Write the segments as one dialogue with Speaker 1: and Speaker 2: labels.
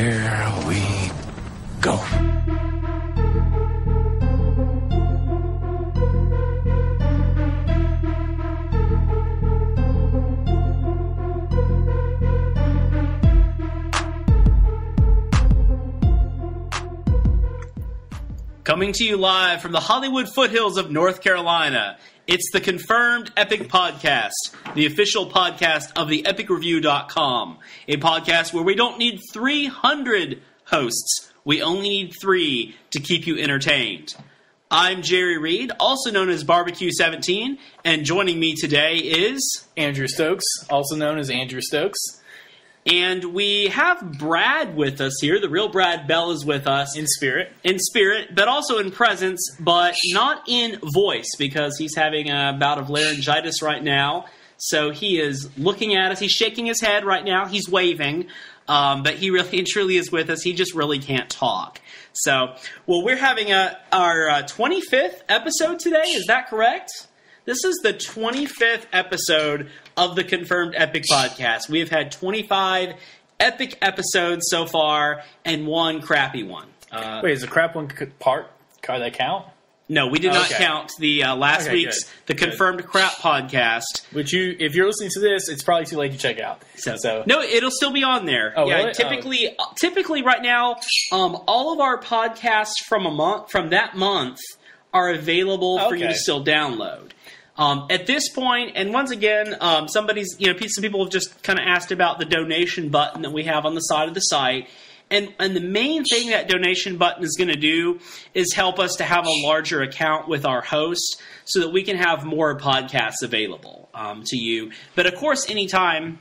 Speaker 1: Here we go.
Speaker 2: Coming to you live from the Hollywood foothills of North Carolina, it's the Confirmed Epic Podcast, the official podcast of the epicreview.com, a podcast where we don't need 300 hosts, we only need 3 to keep you entertained. I'm Jerry Reed, also known as Barbecue17, and joining me today is
Speaker 3: Andrew Stokes, also known as Andrew Stokes.
Speaker 2: And we have Brad with us here. The real Brad Bell is with us.
Speaker 3: In spirit.
Speaker 2: In spirit, but also in presence, but not in voice, because he's having a bout of laryngitis right now. So he is looking at us. He's shaking his head right now. He's waving. But he really and truly is with us. He just really can't talk. So, well, we're having our 25th episode today. Is that correct? This is the 25th episode of the Confirmed Epic Podcast. We have had 25 epic episodes so far and 1 crappy one.
Speaker 3: Wait, is the crap one part? Can that count?
Speaker 2: No, we did not count the last week's
Speaker 3: good.
Speaker 2: Confirmed Crap Podcast.
Speaker 3: Which if you're listening to this, it's probably too late to check out. So
Speaker 2: no, it'll still be on there.
Speaker 3: Oh,
Speaker 2: yeah,
Speaker 3: really?
Speaker 2: Typically right now, all of our podcasts from that month are available for you to still download. At this point, and once again, some people have just kind of asked about the donation button that we have on the side of the site. And the main thing that donation button is going to do is help us to have a larger account with our host so that we can have more podcasts available to you. But of course, anytime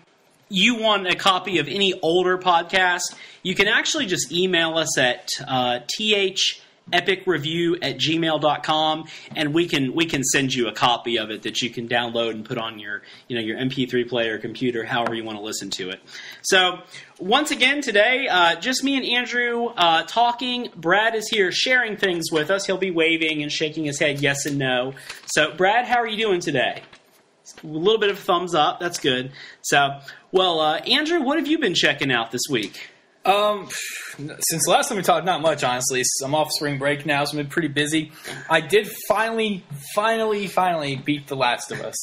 Speaker 2: you want a copy of any older podcast, you can actually just email us at epicreview@gmail.com, and we can send you a copy of it that you can download and put on your MP3 player, computer, however you want to listen to it. So once again today, just me and Andrew talking. Brad is here sharing things with us. He'll be waving and shaking his head yes and no. So Brad, how are you doing today? A little bit of a thumbs up. That's good. So, well, Andrew, what have you been checking out this week?
Speaker 3: Since the last time we talked, not much, honestly. I'm off spring break now, so I've been pretty busy. I did finally beat The Last of Us.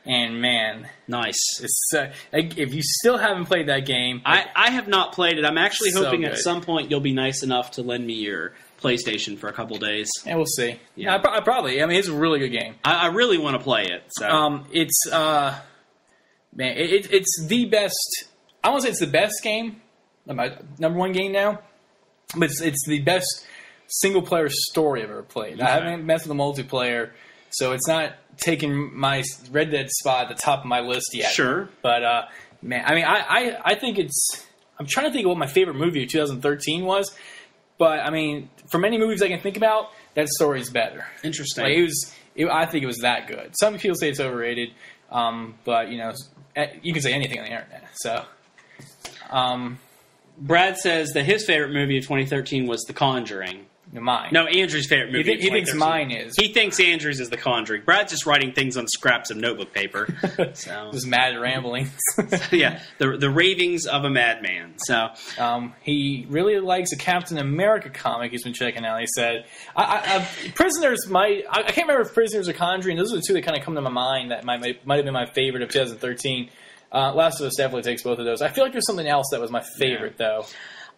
Speaker 3: And man,
Speaker 2: nice.
Speaker 3: It's if you still haven't played that game,
Speaker 2: I have not played it. I'm actually hoping
Speaker 3: good.
Speaker 2: At some point you'll be nice enough to lend me your PlayStation for a couple days.
Speaker 3: Yeah, we'll see.
Speaker 2: Yeah,
Speaker 3: I probably. I mean, it's a really good game.
Speaker 2: I really want to play it. So
Speaker 3: it's the best. I won't say it's the best game. My number 1 game now, but it's the best single player story I've ever played. Okay. I haven't messed with the multiplayer, so it's not taking my Red Dead spot at the top of my list yet.
Speaker 2: Sure,
Speaker 3: but man, I mean, I think it's. I'm trying to think of what my favorite movie of 2013 was, but I mean, from any movies I can think about, that story is better.
Speaker 2: Interesting.
Speaker 3: Like I think it was that good. Some people say it's overrated, but you can say anything on the internet. So.
Speaker 2: Brad says that his favorite movie of 2013 was The Conjuring.
Speaker 3: Mine.
Speaker 2: No, Andrew's favorite movie.
Speaker 3: He thinks mine is.
Speaker 2: He thinks Andrew's is The Conjuring. Brad's just writing things on scraps of notebook paper. So
Speaker 3: just mad rambling.
Speaker 2: Yeah, the ravings of a madman. So
Speaker 3: he really likes a Captain America comic he's been checking out. He said, "Prisoners might. I can't remember if Prisoners or Conjuring. Those are the 2 that kind of come to my mind that might have been my favorite of 2013." Last of Us definitely takes both of those. I feel like there's something else that was my favorite, though.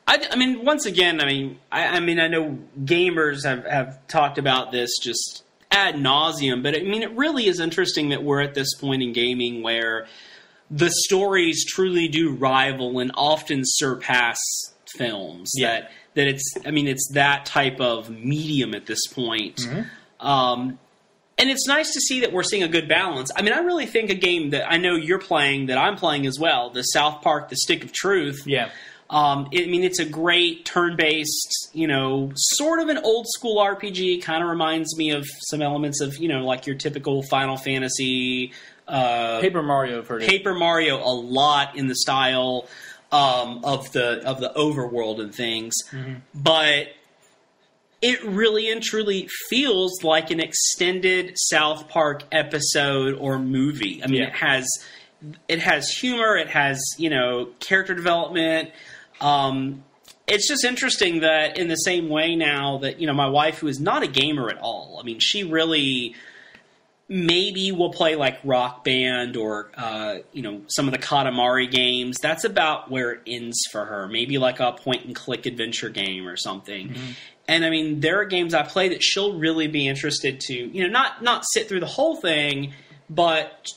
Speaker 2: I mean, once again, I know gamers have talked about this just ad nauseum, but I mean, it really is interesting that we're at this point in gaming where the stories truly do rival and often surpass films.
Speaker 3: Yeah.
Speaker 2: That it's that type of medium at this point. Mm-hmm. And it's nice to see that we're seeing a good balance. I mean, I really think a game that I know you're playing, that I'm playing as well, the South Park, The Stick of Truth.
Speaker 3: Yeah.
Speaker 2: It's a great turn-based, sort of an old-school RPG. Kind of reminds me of some elements of, like your typical Final Fantasy.
Speaker 3: Paper Mario, I've heard of.
Speaker 2: Paper Mario a lot in the style of the overworld and things. Mm-hmm. But it really and truly feels like an extended South Park episode or movie. I mean, it has humor, it has, character development. it's just interesting that in the same way now that, my wife, who is not a gamer at all, I mean, she really maybe will play like Rock Band or, some of the Katamari games. That's about where it ends for her. Maybe like a point-and-click adventure game or something. Mm-hmm. And, I mean, there are games I play that she'll really be interested to, not sit through the whole thing, but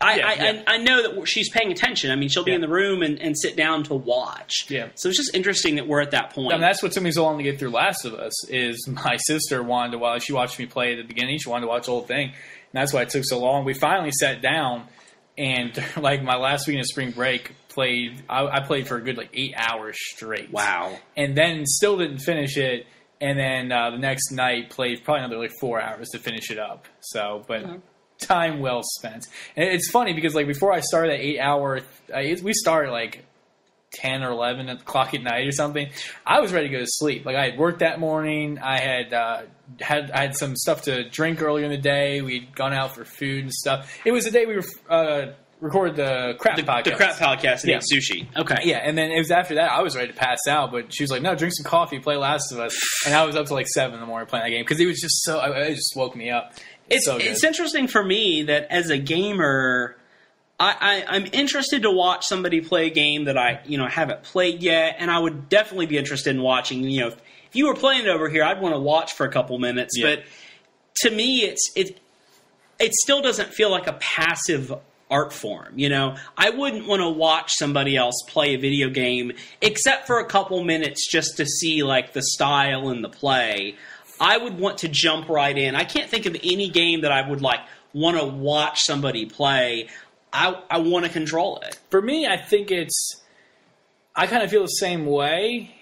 Speaker 2: I know that she's paying attention. I mean, she'll be in the room and sit down to watch. Yeah. So it's just interesting that we're at that point.
Speaker 3: And that's what took me so long to get through Last of Us, is my sister wanted to watch. She watched me play at the beginning. She wanted to watch the whole thing. And that's why it took so long. We finally sat down, and like my last week of spring break, I played for a good 8 hours straight.
Speaker 2: Wow.
Speaker 3: And then still didn't finish it. And then the next night played probably another 4 hours to finish it up. So, but time well spent. And it's funny because before I started that 8 hour, we started 10 or 11 o'clock at night or something. I was ready to go to sleep. I had worked that morning. I had some stuff to drink earlier in the day. We'd gone out for food and stuff. It was the day we were recorded the Crap Podcast.
Speaker 2: The Crap Podcast and ate sushi. Okay.
Speaker 3: Yeah, and then it was after that I was ready to pass out, but she was like, no, drink some coffee, play Last of Us. And I was up to 7 in the morning playing that game because it was just so, it just woke me up.
Speaker 2: It's interesting for me that as a gamer, I'm interested to watch somebody play a game that I haven't played yet, and I would definitely be interested in watching. If you were playing it over here, I'd want to watch for a couple minutes. Yeah. But to me, it still doesn't feel like a passive art form. I wouldn't want to watch somebody else play a video game except for a couple minutes just to see the style and the play. I would want to jump right in. I can't think of any game that I would want to watch somebody play. I want to control it.
Speaker 3: For me, I think I kind of feel the same way,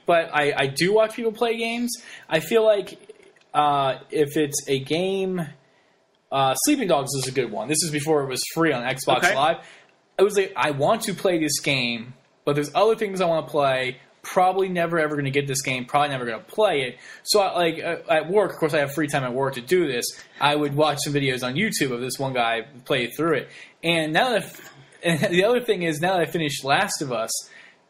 Speaker 3: but I do watch people play games. I feel like if it's a game, Sleeping Dogs is a good one. This is before it was free on Xbox Live. I was I want to play this game, but there's other things I want to play. Probably never ever going to get this game. Probably never going to play it. So, at work, of course, I have free time at work to do this. I would watch some videos on YouTube of this one guy play through it. And the other thing is, now that I finished Last of Us,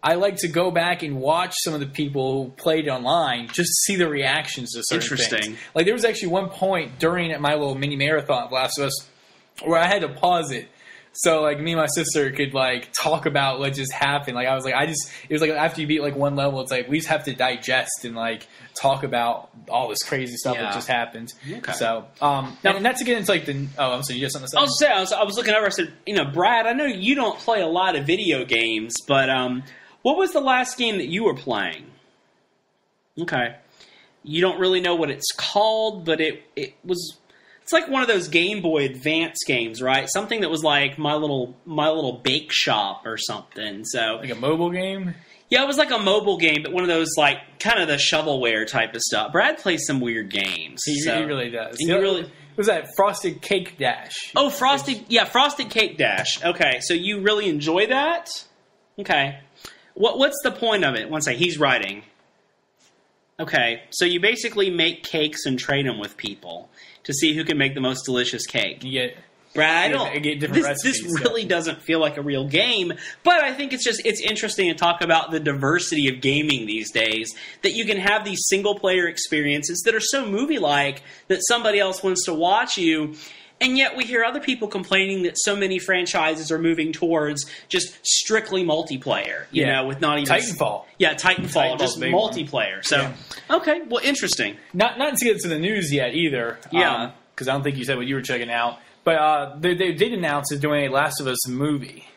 Speaker 3: I like to go back and watch some of the people who played online just to see the reactions to certain things. There was actually one point during my little mini marathon of Last of Us where I had to pause it. So, me and my sister could, talk about what just happened. It was after you beat, one level, it's we just have to digest and, talk about all this crazy stuff that just happened. Okay. So, now, not to get into, I'm sorry, you have something to say?
Speaker 2: I was looking over, I said, Brad, I know you don't play a lot of video games, but, what was the last game that you were playing? Okay. You don't really know what it's called, but it was... It's like one of those Game Boy Advance games, right? Something that was like My Little Bake Shop or something. So
Speaker 3: a mobile game?
Speaker 2: Yeah, it was like a mobile game, but one of those kind of the shovelware type of stuff. Brad plays some weird games.
Speaker 3: He really does. What was that? Frosted Cake Dash.
Speaker 2: Oh, Frosted Cake Dash. Okay, so you really enjoy that? Okay. What's the point of it? One second, he's writing. Okay, so you basically make cakes and trade them with people to see who can make the most delicious cake. Brad, this really doesn't feel like a real game, but I think it's interesting to talk about the diversity of gaming these days, that you can have these single-player experiences that are so movie-like that somebody else wants to watch you, and yet we hear other people complaining that so many franchises are moving towards just strictly multiplayer, with not even...
Speaker 3: Titanfall.
Speaker 2: Yeah, Titanfall, just multiplayer. One. So, okay, well, interesting.
Speaker 3: Not to get to the news yet either.
Speaker 2: Yeah.
Speaker 3: Because I don't think you said what you were checking out. But they did announce they're doing a Last of Us movie.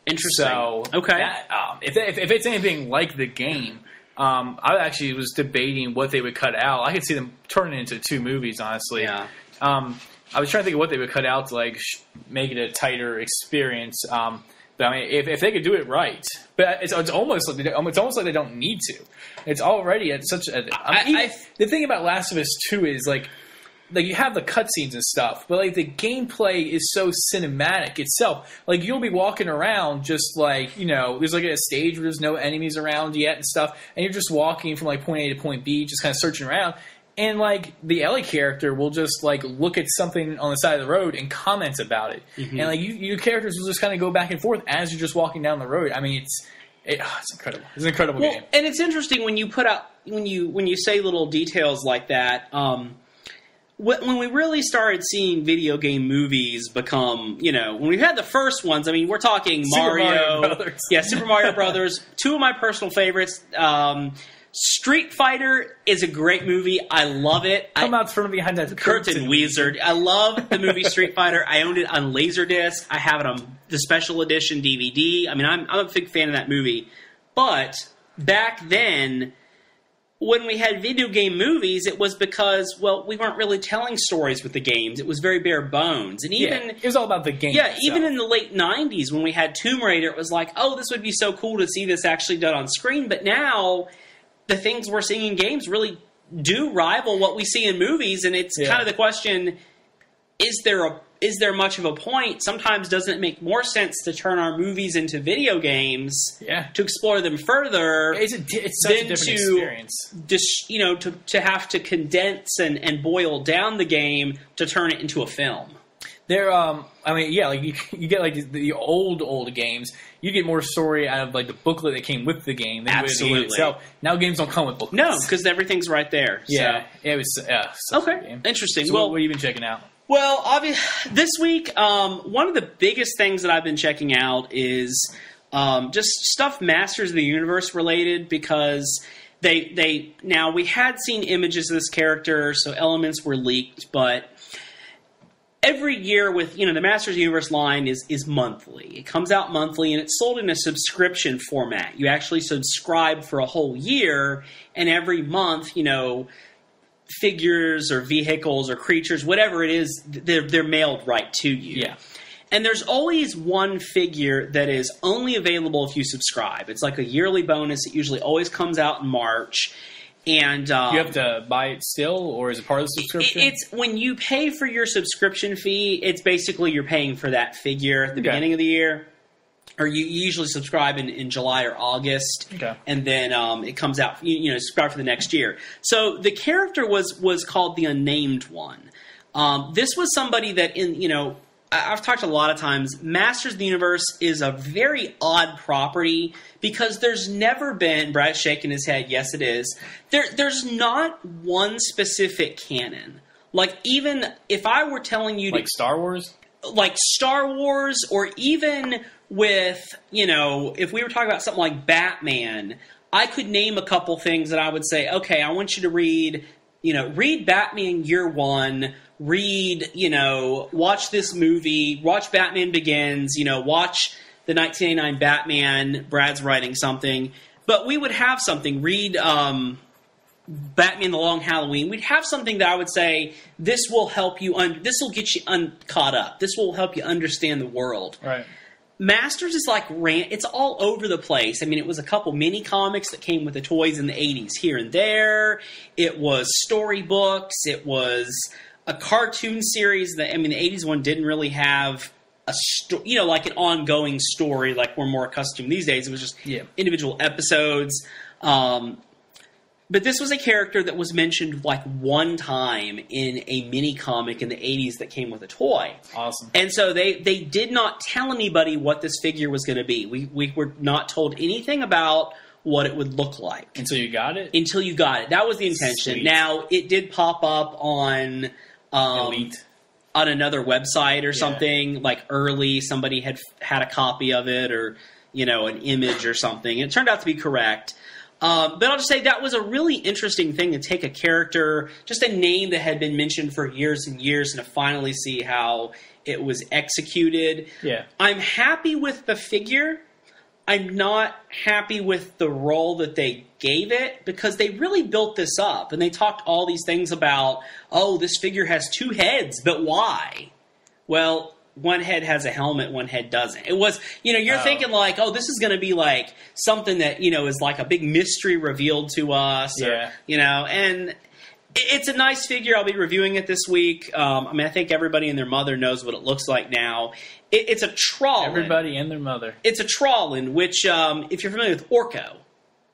Speaker 2: Interesting.
Speaker 3: So,
Speaker 2: okay.
Speaker 3: If it's anything like the game, I actually was debating what they would cut out. I could see them turning it into 2 movies, honestly.
Speaker 2: Yeah.
Speaker 3: I was trying to think of what they would cut out to make it a tighter experience. But I mean, if they could do it right, but it's almost like they don't need to. It's already at such a. The thing about Last of Us 2 is you have the cutscenes and stuff, but the gameplay is so cinematic itself. You'll be walking around just there's a stage where there's no enemies around yet and stuff, and you're just walking from point A to point B, just kind of searching around. And, the Ellie character will just, look at something on the side of the road and comment about it. Mm-hmm. And, your characters will just kind of go back and forth as you're just walking down the road. I mean, It's incredible. It's an incredible game.
Speaker 2: And it's interesting when you put out when you say little details like that. When we really started seeing video game movies become, when we had the first ones, I mean, we're talking Mario Brothers. Yeah, Super Mario Brothers. Two of my personal favorites. Street Fighter is a great movie. I love it.
Speaker 3: Come out from behind that
Speaker 2: curtain, wizard. I love the movie Street Fighter. I owned it on Laserdisc. I have it on the special edition DVD. I mean, I'm a big fan of that movie. But back then, when we had video game movies, it was because, we weren't really telling stories with the games. It was very bare bones. And even
Speaker 3: it was all about the game.
Speaker 2: Yeah, itself. Even in the late 90s when we had Tomb Raider, it was like, this would be so cool to see this actually done on screen. But now, the things we're seeing in games really do rival what we see in movies. And it's kind of the question, is there much of a point? Sometimes doesn't it make more sense to turn our movies into video games to explore them further?
Speaker 3: It's such a different experience.
Speaker 2: To have to condense and boil down the game to turn it into a film.
Speaker 3: You get like the old games. You get more story out of like the booklet that came with the game than with the game itself. Now games don't come with booklets.
Speaker 2: No, because everything's right there.
Speaker 3: Yeah, it was
Speaker 2: okay. Interesting.
Speaker 3: So what have you been checking out?
Speaker 2: Well, this week, one of the biggest things that I've been checking out is just stuff Masters of the Universe related, because now we had seen images of this character, so elements were leaked, but every year with, the Masters of the Universe line is monthly. It comes out monthly, and it's sold in a subscription format. You actually subscribe for a whole year, and every month, figures or vehicles or creatures, whatever it is, they're mailed right to you.
Speaker 3: Yeah.
Speaker 2: And there's always one figure that is only available if you subscribe. It's like a yearly bonus. It usually always comes out in March. And
Speaker 3: you have to buy it still, or is it part of the subscription?
Speaker 2: It's when you pay for your subscription fee, it's basically you're paying for that figure at the beginning of the year. Or you usually subscribe in July or August, and then it comes out. You subscribe for the next year. So the character was called the Unnamed One. This was somebody that I've talked a lot of times. Masters of the Universe is a very odd property because there's never been. Brad's shaking his head. Yes, it is. There's not one specific canon. Like, even if I were telling you,
Speaker 3: like Star Wars,
Speaker 2: or even with, if we were talking about something like Batman, I could name a couple things that I would say, okay, I want you to read Batman Year One, watch this movie, watch Batman Begins, watch the 1989 Batman, Brad's writing something. But we would have something, read Batman The Long Halloween. We'd have something that I would say, this will help you, this will get you caught up. This will help you understand the world.
Speaker 3: Right.
Speaker 2: Masters is like it's all over the place. I mean, it was a couple mini comics that came with the toys in the 80s here and there. It was storybooks. It was a cartoon series that, the 80s one didn't really have a like an ongoing story like we're more accustomed these days. It was just individual episodes. But this was a character that was mentioned like one time in a mini comic in the 80s that came with a toy.
Speaker 3: Awesome.
Speaker 2: And so they did not tell anybody what this figure was going to be. We were not told anything about what it would look like.
Speaker 3: Until you got it?
Speaker 2: Until you got it. That was the intention.
Speaker 3: Sweet.
Speaker 2: Now, it did pop up on
Speaker 3: Elite.
Speaker 2: On another website or something. Like early, somebody had a copy of it or, an image or something. And it turned out to be correct. But I'll just say that was a really interesting thing to take a character, just a name that had been mentioned for years and years, and to finally see how it was executed.
Speaker 3: Yeah.
Speaker 2: I'm happy with the figure. I'm not happy with the role that they gave it, because they really built this up. And they talked all these things about, this figure has two heads, but why? Well, one head has a helmet, one head doesn't. It was, you're thinking like, this is going to be like something that, is like a big mystery revealed to us. Or, and it's a nice figure. I'll be reviewing it this week. I think everybody and their mother knows what it looks like now. It's a Trawlin.
Speaker 3: Everybody and their mother.
Speaker 2: It's a Trawlin, which, if you're familiar with Orko,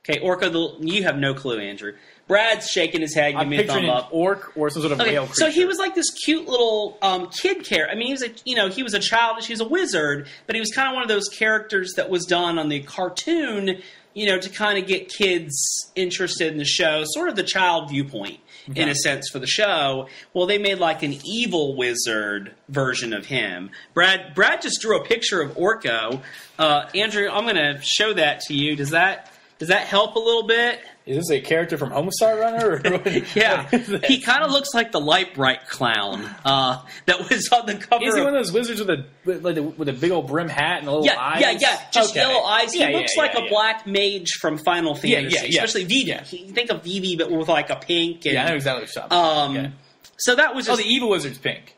Speaker 2: Okay, Orko, you have no clue, Andrew. Brad's shaking his head, giving me a thumb up.
Speaker 3: Orc or some sort of whale creature.
Speaker 2: So he was like this cute little kid character. I mean, he was a child, he was a wizard, but he was kind of one of those characters that was done on the cartoon, to kind of get kids interested in the show, sort of the child viewpoint. Okay. In a sense, for the show. Well, they made like an evil wizard version of him. Brad just drew a picture of Orko. Andrew, I'm going to show that to you. Does that help a little bit?
Speaker 3: Is this a character from Homestar Runner? Or
Speaker 2: yeah, he kind of looks like the Light Bright clown that was on the cover.
Speaker 3: Is he one of those wizards with a big old brim hat and little eyes?
Speaker 2: Yeah, just yellow eyes. He looks like a black mage from Final Fantasy, especially Vivi. Yeah. Think of Vivi, but with like a pink. And,
Speaker 3: I know exactly what you're talking about.
Speaker 2: So that was just,
Speaker 3: the evil wizard's pink.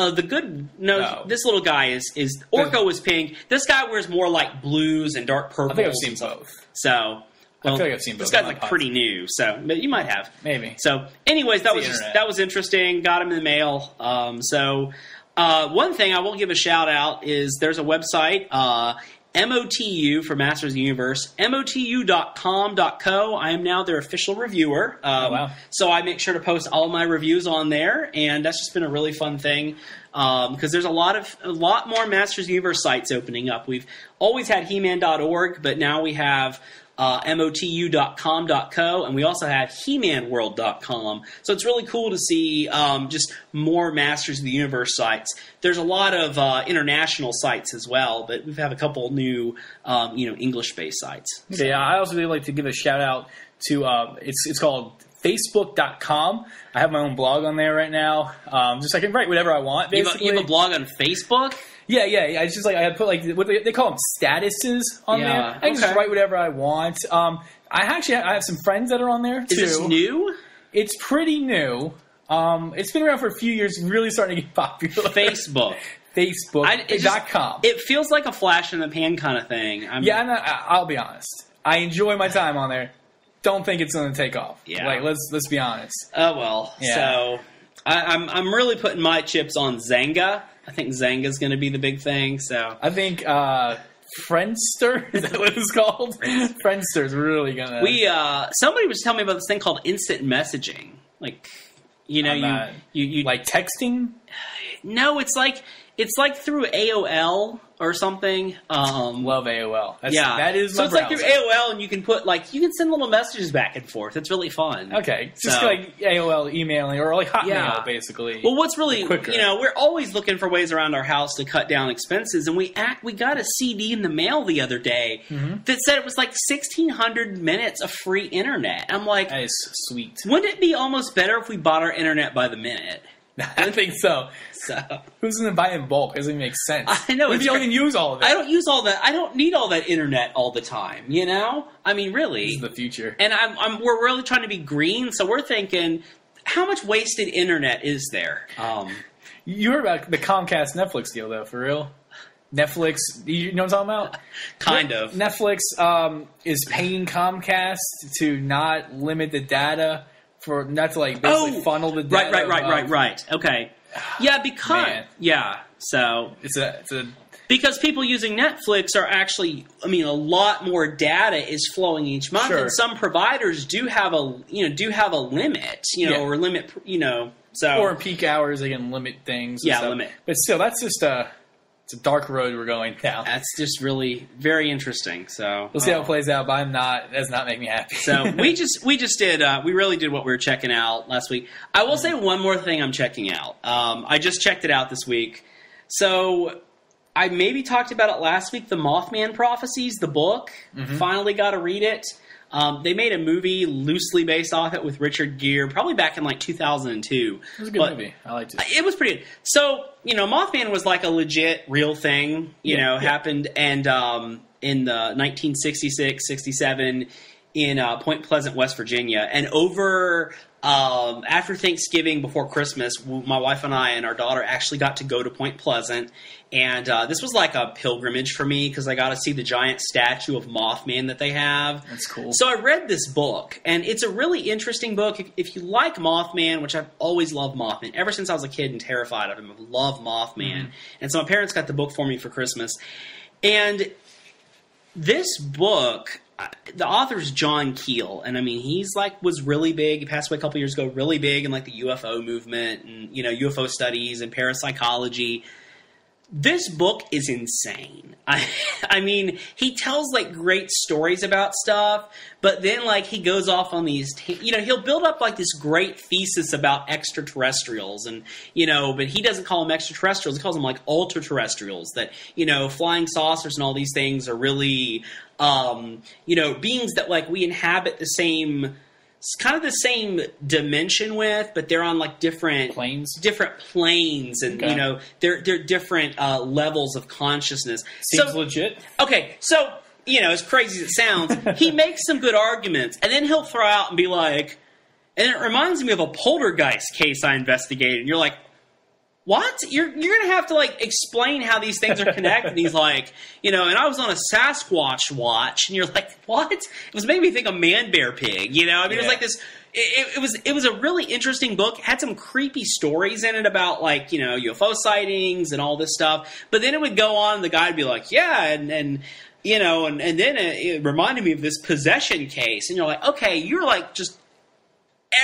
Speaker 2: This little guy is Orko was pink. This guy wears more like blues and dark purple.
Speaker 3: I think I've seen both.
Speaker 2: So. Well,
Speaker 3: I feel like I've seen both.
Speaker 2: This guy's like pretty new, but you might have.
Speaker 3: Maybe.
Speaker 2: So, anyways, that was interesting. Got him in the mail. One thing I will give a shout out is there's a website, MOTU for Masters of the Universe, motu.com.co. I am now their official reviewer.
Speaker 3: Wow.
Speaker 2: So I make sure to post all my reviews on there, and that's just been a really fun thing. Because there's a lot more Masters of the Universe sites opening up. We've always had He-Man.org, but now we have motu.com.co, and we also have hemanworld.com. So it's really cool to see just more Masters of the Universe sites. There's a lot of international sites as well, but we have a couple new English-based sites. So.
Speaker 3: Yeah, I also really like to give a shout out to it's called Facebook.com. I have my own blog on there right now. Just I can write whatever I want. Basically,
Speaker 2: you have a blog on Facebook?
Speaker 3: Yeah. It's just like I put like what they call them statuses on there. I can just write whatever I want. I have some friends that are on there too.
Speaker 2: Is this new?
Speaker 3: It's pretty new. It's been around for a few years. Really starting to get popular.
Speaker 2: Facebook.com.
Speaker 3: It
Speaker 2: feels like a flash in the pan kind of thing.
Speaker 3: I'll be honest. I enjoy my time on there. Don't think it's going to take off.
Speaker 2: Yeah.
Speaker 3: Like let's be honest.
Speaker 2: Oh well. Yeah. So I'm really putting my chips on Zanga. I think Zanga's going to be the big thing. So
Speaker 3: I think Friendster, is that what it's called? Friendster's really going to.
Speaker 2: Somebody was telling me about this thing called instant messaging. Like you
Speaker 3: like texting.
Speaker 2: No, it's like through AOL or something.
Speaker 3: Love AOL. That is my
Speaker 2: so it's
Speaker 3: browser.
Speaker 2: like through AOL, and you can put you can send little messages back and forth. It's really fun.
Speaker 3: Okay, just like AOL emailing or like Hotmail, basically.
Speaker 2: Well, what's really
Speaker 3: quicker.
Speaker 2: We're always looking for ways around our house to cut down expenses, and we got a CD in the mail the other day that said it was like 1,600 minutes of free internet. I'm like,
Speaker 3: that is sweet.
Speaker 2: Wouldn't it be almost better if we bought our internet by the minute?
Speaker 3: I think so. Who's going to buy in bulk? It doesn't even make sense.
Speaker 2: I know.
Speaker 3: What if you don't even use all of it?
Speaker 2: I don't use all that. I don't need all that internet all the time, I mean, really.
Speaker 3: This is the future.
Speaker 2: And we're really trying to be green, so we're thinking, how much wasted internet is there?
Speaker 3: You heard about the Comcast Netflix deal, though, for real? Netflix, you know what I'm talking about?
Speaker 2: Kind of.
Speaker 3: Netflix is paying Comcast to not limit the data for not to basically funnel the data.
Speaker 2: Right. Okay. Yeah, so
Speaker 3: it's a
Speaker 2: because people using Netflix are actually, a lot more data is flowing each month, and some providers do have a limit, or limit, so
Speaker 3: or in peak hours they can limit things.
Speaker 2: Limit.
Speaker 3: But still, that's just it's a dark road we're going down.
Speaker 2: That's just really very interesting. So
Speaker 3: we'll see how it plays out. But that's not making me happy.
Speaker 2: So we really did what we were checking out last week. I will say one more thing I'm checking out. I just checked it out this week. So I maybe talked about it last week. The Moth Man Prophecies, the book. Finally got to read it. They made a movie loosely based off it with Richard Gere, probably back in 2002.
Speaker 3: It was a good movie. I liked it.
Speaker 2: It was pretty good. So, Mothman was like a legit, real thing, happened and in the 1966, 67 in Point Pleasant, West Virginia. And over after Thanksgiving, before Christmas, my wife and I and our daughter actually got to go to Point Pleasant. And this was like a pilgrimage for me because I got to see the giant statue of Mothman that they have.
Speaker 3: That's cool.
Speaker 2: So I read this book, and it's a really interesting book. If you like Mothman, which I've always loved Mothman, ever since I was a kid and terrified of him, I love Mothman. And so my parents got the book for me for Christmas. And this book, the author's John Keel, and I mean, he's was really big. He passed away a couple years ago, really big in the UFO movement and UFO studies and parapsychology. This book is insane. I mean, he tells great stories about stuff, but then he goes off on these, he'll build up this great thesis about extraterrestrials, and but he doesn't call them extraterrestrials. He calls them ultra-terrestrials. That flying saucers and all these things are really beings that we inhabit the same. It's kind of the same dimension with, but they're on different planes, and
Speaker 3: okay.
Speaker 2: They're different levels of consciousness.
Speaker 3: Seems legit.
Speaker 2: Okay, so as crazy as it sounds, he makes some good arguments, and then he'll throw out and be like, and it reminds me of a poltergeist case I investigated. And you're like, what? You're going to have to explain how these things are connected. And he's like, and I was on a Sasquatch watch, and you're like, what? It was making me think of Man Bear Pig. I mean, it was this. It was a really interesting book. It had some creepy stories in it about UFO sightings and all this stuff. But then it would go on. And the guy would be like, yeah, and then it reminded me of this possession case, and you're like, okay, you're just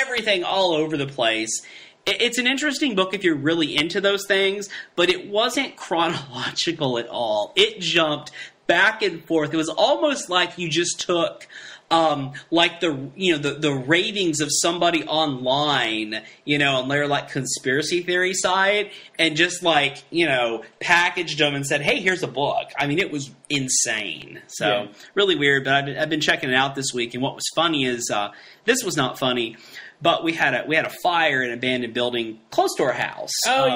Speaker 2: everything all over the place. It's an interesting book if you're really into those things, but it wasn't chronological at all. It jumped back and forth. It was almost like you just took the ravings of somebody online, on their conspiracy theory side, and just packaged them and said, hey, here's a book. I mean, it was insane. So really weird, but I've been checking it out this week, and what was funny is this was not funny. But we had a fire in an abandoned building close to our house.
Speaker 3: Oh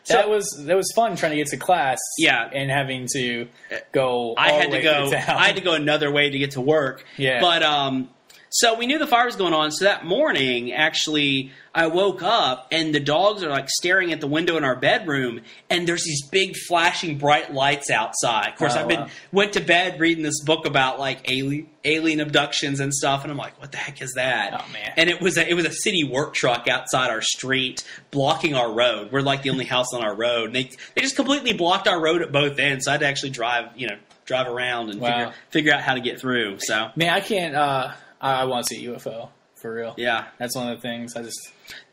Speaker 3: that was fun trying to get to class.
Speaker 2: Yeah,
Speaker 3: and having to go.
Speaker 2: I had to go another way to get to work.
Speaker 3: Yeah,
Speaker 2: but so we knew the fire was going on. So that morning, actually, I woke up and the dogs are staring at the window in our bedroom, and there's these big flashing bright lights outside. Of course, went to bed reading this book about alien abductions and stuff, and I'm like, what the heck is that?
Speaker 3: Oh man!
Speaker 2: And it was a city work truck outside our street blocking our road. We're the only house on our road, and they just completely blocked our road at both ends. So I had to actually drive around and figure out how to get through. So
Speaker 3: man, I can't. I want to see a UFO, for real.
Speaker 2: Yeah.
Speaker 3: That's one of the things.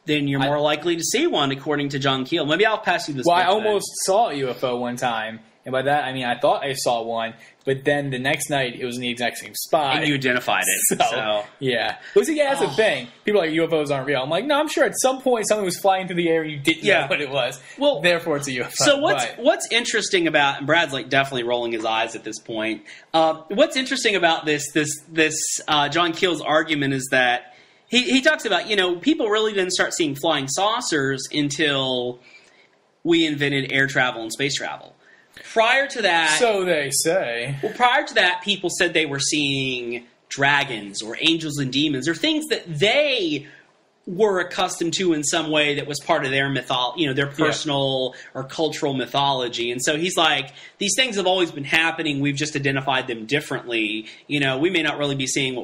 Speaker 2: Then you're more likely to see one, according to John Keel. Maybe I'll pass you this book
Speaker 3: I almost saw a UFO one time. And by that, I mean, I thought I saw one, but then the next night, it was in the exact same spot.
Speaker 2: And you identified it. So
Speaker 3: yeah. But see, that's the thing. People are like, UFOs aren't real. I'm like, no, I'm sure at some point something was flying through the air and you didn't know what it was. Well, therefore, it's a UFO.
Speaker 2: So what's interesting about, and Brad's definitely rolling his eyes at this point, what's interesting about this John Keel's argument is that he talks about, people really didn't start seeing flying saucers until we invented air travel and space travel. Prior to that...
Speaker 3: So they say.
Speaker 2: Well, prior to that, people said they were seeing dragons or angels and demons or things that they were accustomed to in some way that was part of their mythology, their personal or cultural mythology. And so he's like, these things have always been happening. We've just identified them differently. We may not really be seeing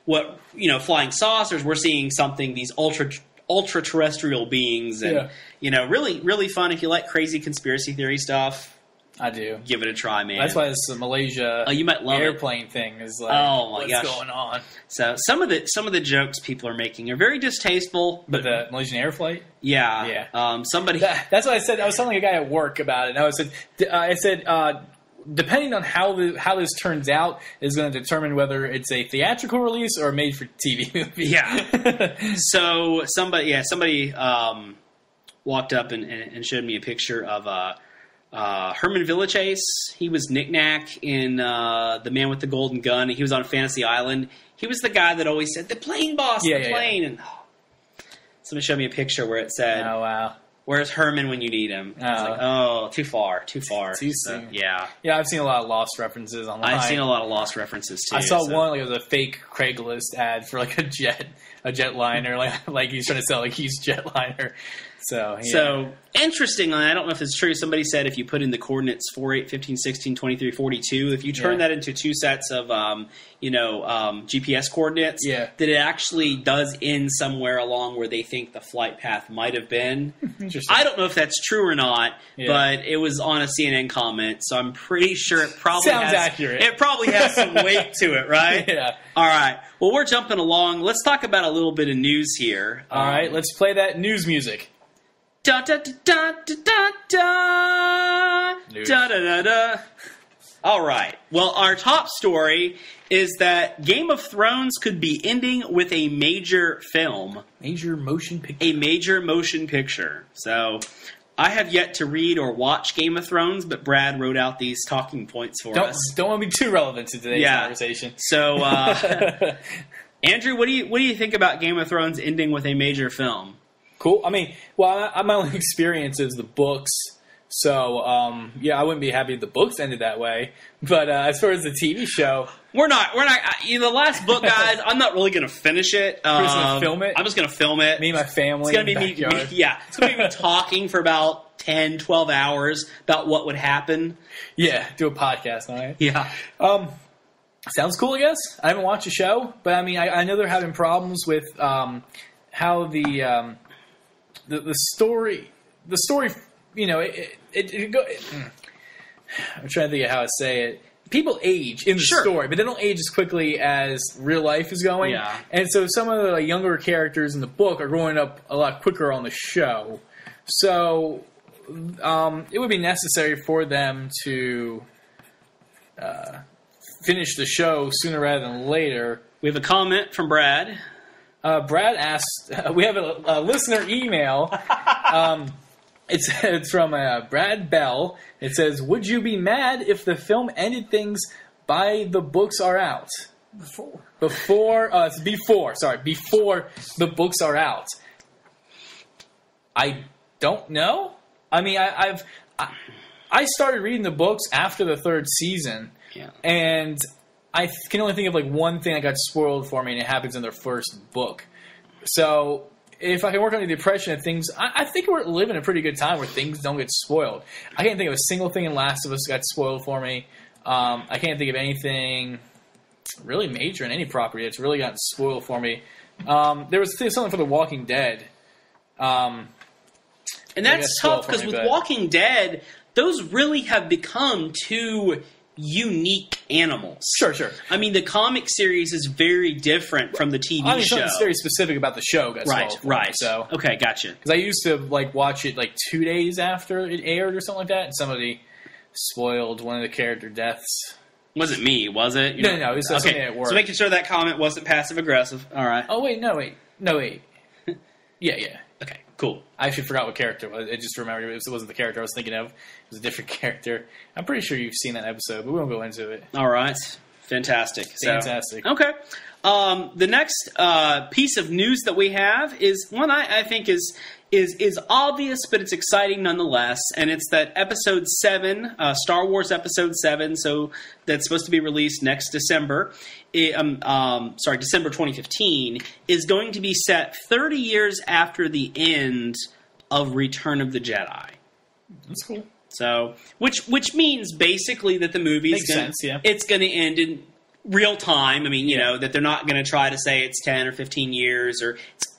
Speaker 2: what flying saucers. We're seeing something, these ultra-terrestrial beings. And, really, really fun if you like crazy conspiracy theory stuff.
Speaker 3: I do.
Speaker 2: Give it a try, man.
Speaker 3: That's why this Malaysia
Speaker 2: you might love
Speaker 3: airplane thing is like, what's going on?
Speaker 2: So some of the jokes people are making are very distasteful.
Speaker 3: But the Malaysian air flight?
Speaker 2: Yeah. Somebody.
Speaker 3: That's what I said. I was telling a guy at work about it. And I said, depending on how this turns out is going to determine whether it's a theatrical release or a made-for-TV movie.
Speaker 2: Yeah. So somebody walked up and showed me a picture of Herman Villechase. He was Knick-Knack in The Man with the Golden Gun. He was on Fantasy Island. He was the guy that always said, the plane boss, the plane. And somebody showed me a picture where it said,
Speaker 3: oh, wow.
Speaker 2: Where's Herman when you need him? I was like, too far.
Speaker 3: Too soon.
Speaker 2: Yeah.
Speaker 3: Yeah, I've seen a lot of Lost references online.
Speaker 2: I've seen a lot of Lost references, too.
Speaker 3: I saw one, it was a fake Craigslist ad for a jetliner, like he's trying to sell a used jetliner. So, yeah.
Speaker 2: So, interestingly, I don't know if it's true, somebody said if you put in the coordinates 4, 8, 15, 16, 23, 42, if you turn that into 2 sets of, GPS coordinates, that it actually does end somewhere along where they think the flight path might have been.
Speaker 3: Interesting.
Speaker 2: I don't know if that's true or not, but it was on a CNN comment, so I'm pretty sure it probably
Speaker 3: sounds accurate.
Speaker 2: It probably has some weight to it, right?
Speaker 3: Yeah.
Speaker 2: All right. Well, we're jumping along. Let's talk about a little bit of news here.
Speaker 3: All right. Let's play that news music.
Speaker 2: Da da da da da da da da da da. All right. Well, our top story is that Game of Thrones could be ending with a major film.
Speaker 3: Major motion picture.
Speaker 2: A major motion picture. So, I have yet to read or watch Game of Thrones, but Brad wrote out these talking points for us.
Speaker 3: Don't want to be too relevant to today's conversation.
Speaker 2: So, Andrew, what do you think about Game of Thrones ending with a major film?
Speaker 3: Cool. I mean, my only experience is the books. So, I wouldn't be happy if the books ended that way. But as far as the TV show...
Speaker 2: We're not. The last book, guys, I'm not really going to finish it.
Speaker 3: We're just going to film it?
Speaker 2: I'm just going to film it.
Speaker 3: Me and my family.
Speaker 2: It's going to be me. It's going to be me talking for about 10, 12 hours about what would happen.
Speaker 3: Yeah, do a podcast on it.
Speaker 2: Yeah.
Speaker 3: Sounds cool, I guess. I haven't watched the show, but I mean, I know they're having problems with how the story, I'm trying to think of how to say it. People age in the story, but they don't age as quickly as real life is going.
Speaker 2: Yeah.
Speaker 3: And so some of the younger characters in the book are growing up a lot quicker on the show. So it would be necessary for them to finish the show sooner rather than later.
Speaker 2: We have a comment from Brad.
Speaker 3: Brad asked, we have a listener email. It's from Brad Bell. It says, would you be mad if the film ended things by the books are out? Before the books are out. I don't know. I mean, I started reading the books after the 3rd season.
Speaker 2: Yeah. And
Speaker 3: I can only think of like one thing that got spoiled for me, and it happens in their first book. So if I can work on the impression of things, I think we're living a pretty good time where things don't get spoiled. I can't think of a single thing in Last of Us that got spoiled for me. I can't think of anything really major in any property that's really gotten spoiled for me. There was something for The Walking Dead.
Speaker 2: And that's tough because with Walking Dead, those really have become two unique animals.
Speaker 3: Sure.
Speaker 2: I mean, the comic series is very different from the TV show.
Speaker 3: Something's very specific about the show got spoiled.
Speaker 2: Right.
Speaker 3: So
Speaker 2: okay, gotcha.
Speaker 3: Because I used to watch it 2 days after it aired or something like that, and somebody spoiled one of the character deaths.
Speaker 2: Wasn't me, was it?
Speaker 3: No. It was something at work.
Speaker 2: So making sure that comment wasn't passive aggressive. All right.
Speaker 3: Oh wait, no wait. Yeah.
Speaker 2: Okay, cool.
Speaker 3: I actually forgot what character it was. I just remembered it wasn't the character I was thinking of. It was a different character. I'm pretty sure you've seen that episode, but we won't go into it.
Speaker 2: All right. Fantastic. Okay. The next piece of news that we have is one I think is obvious, but it's exciting nonetheless, and it's that Episode 7, Star Wars Episode 7, so that's supposed to be released next December, December 2015, is going to be set 30 years after the end of Return of the Jedi.
Speaker 3: That's cool.
Speaker 2: So, which means basically that the movie
Speaker 3: is going
Speaker 2: to end in real time. I mean, that they're not going to try to say it's 10 or 15 years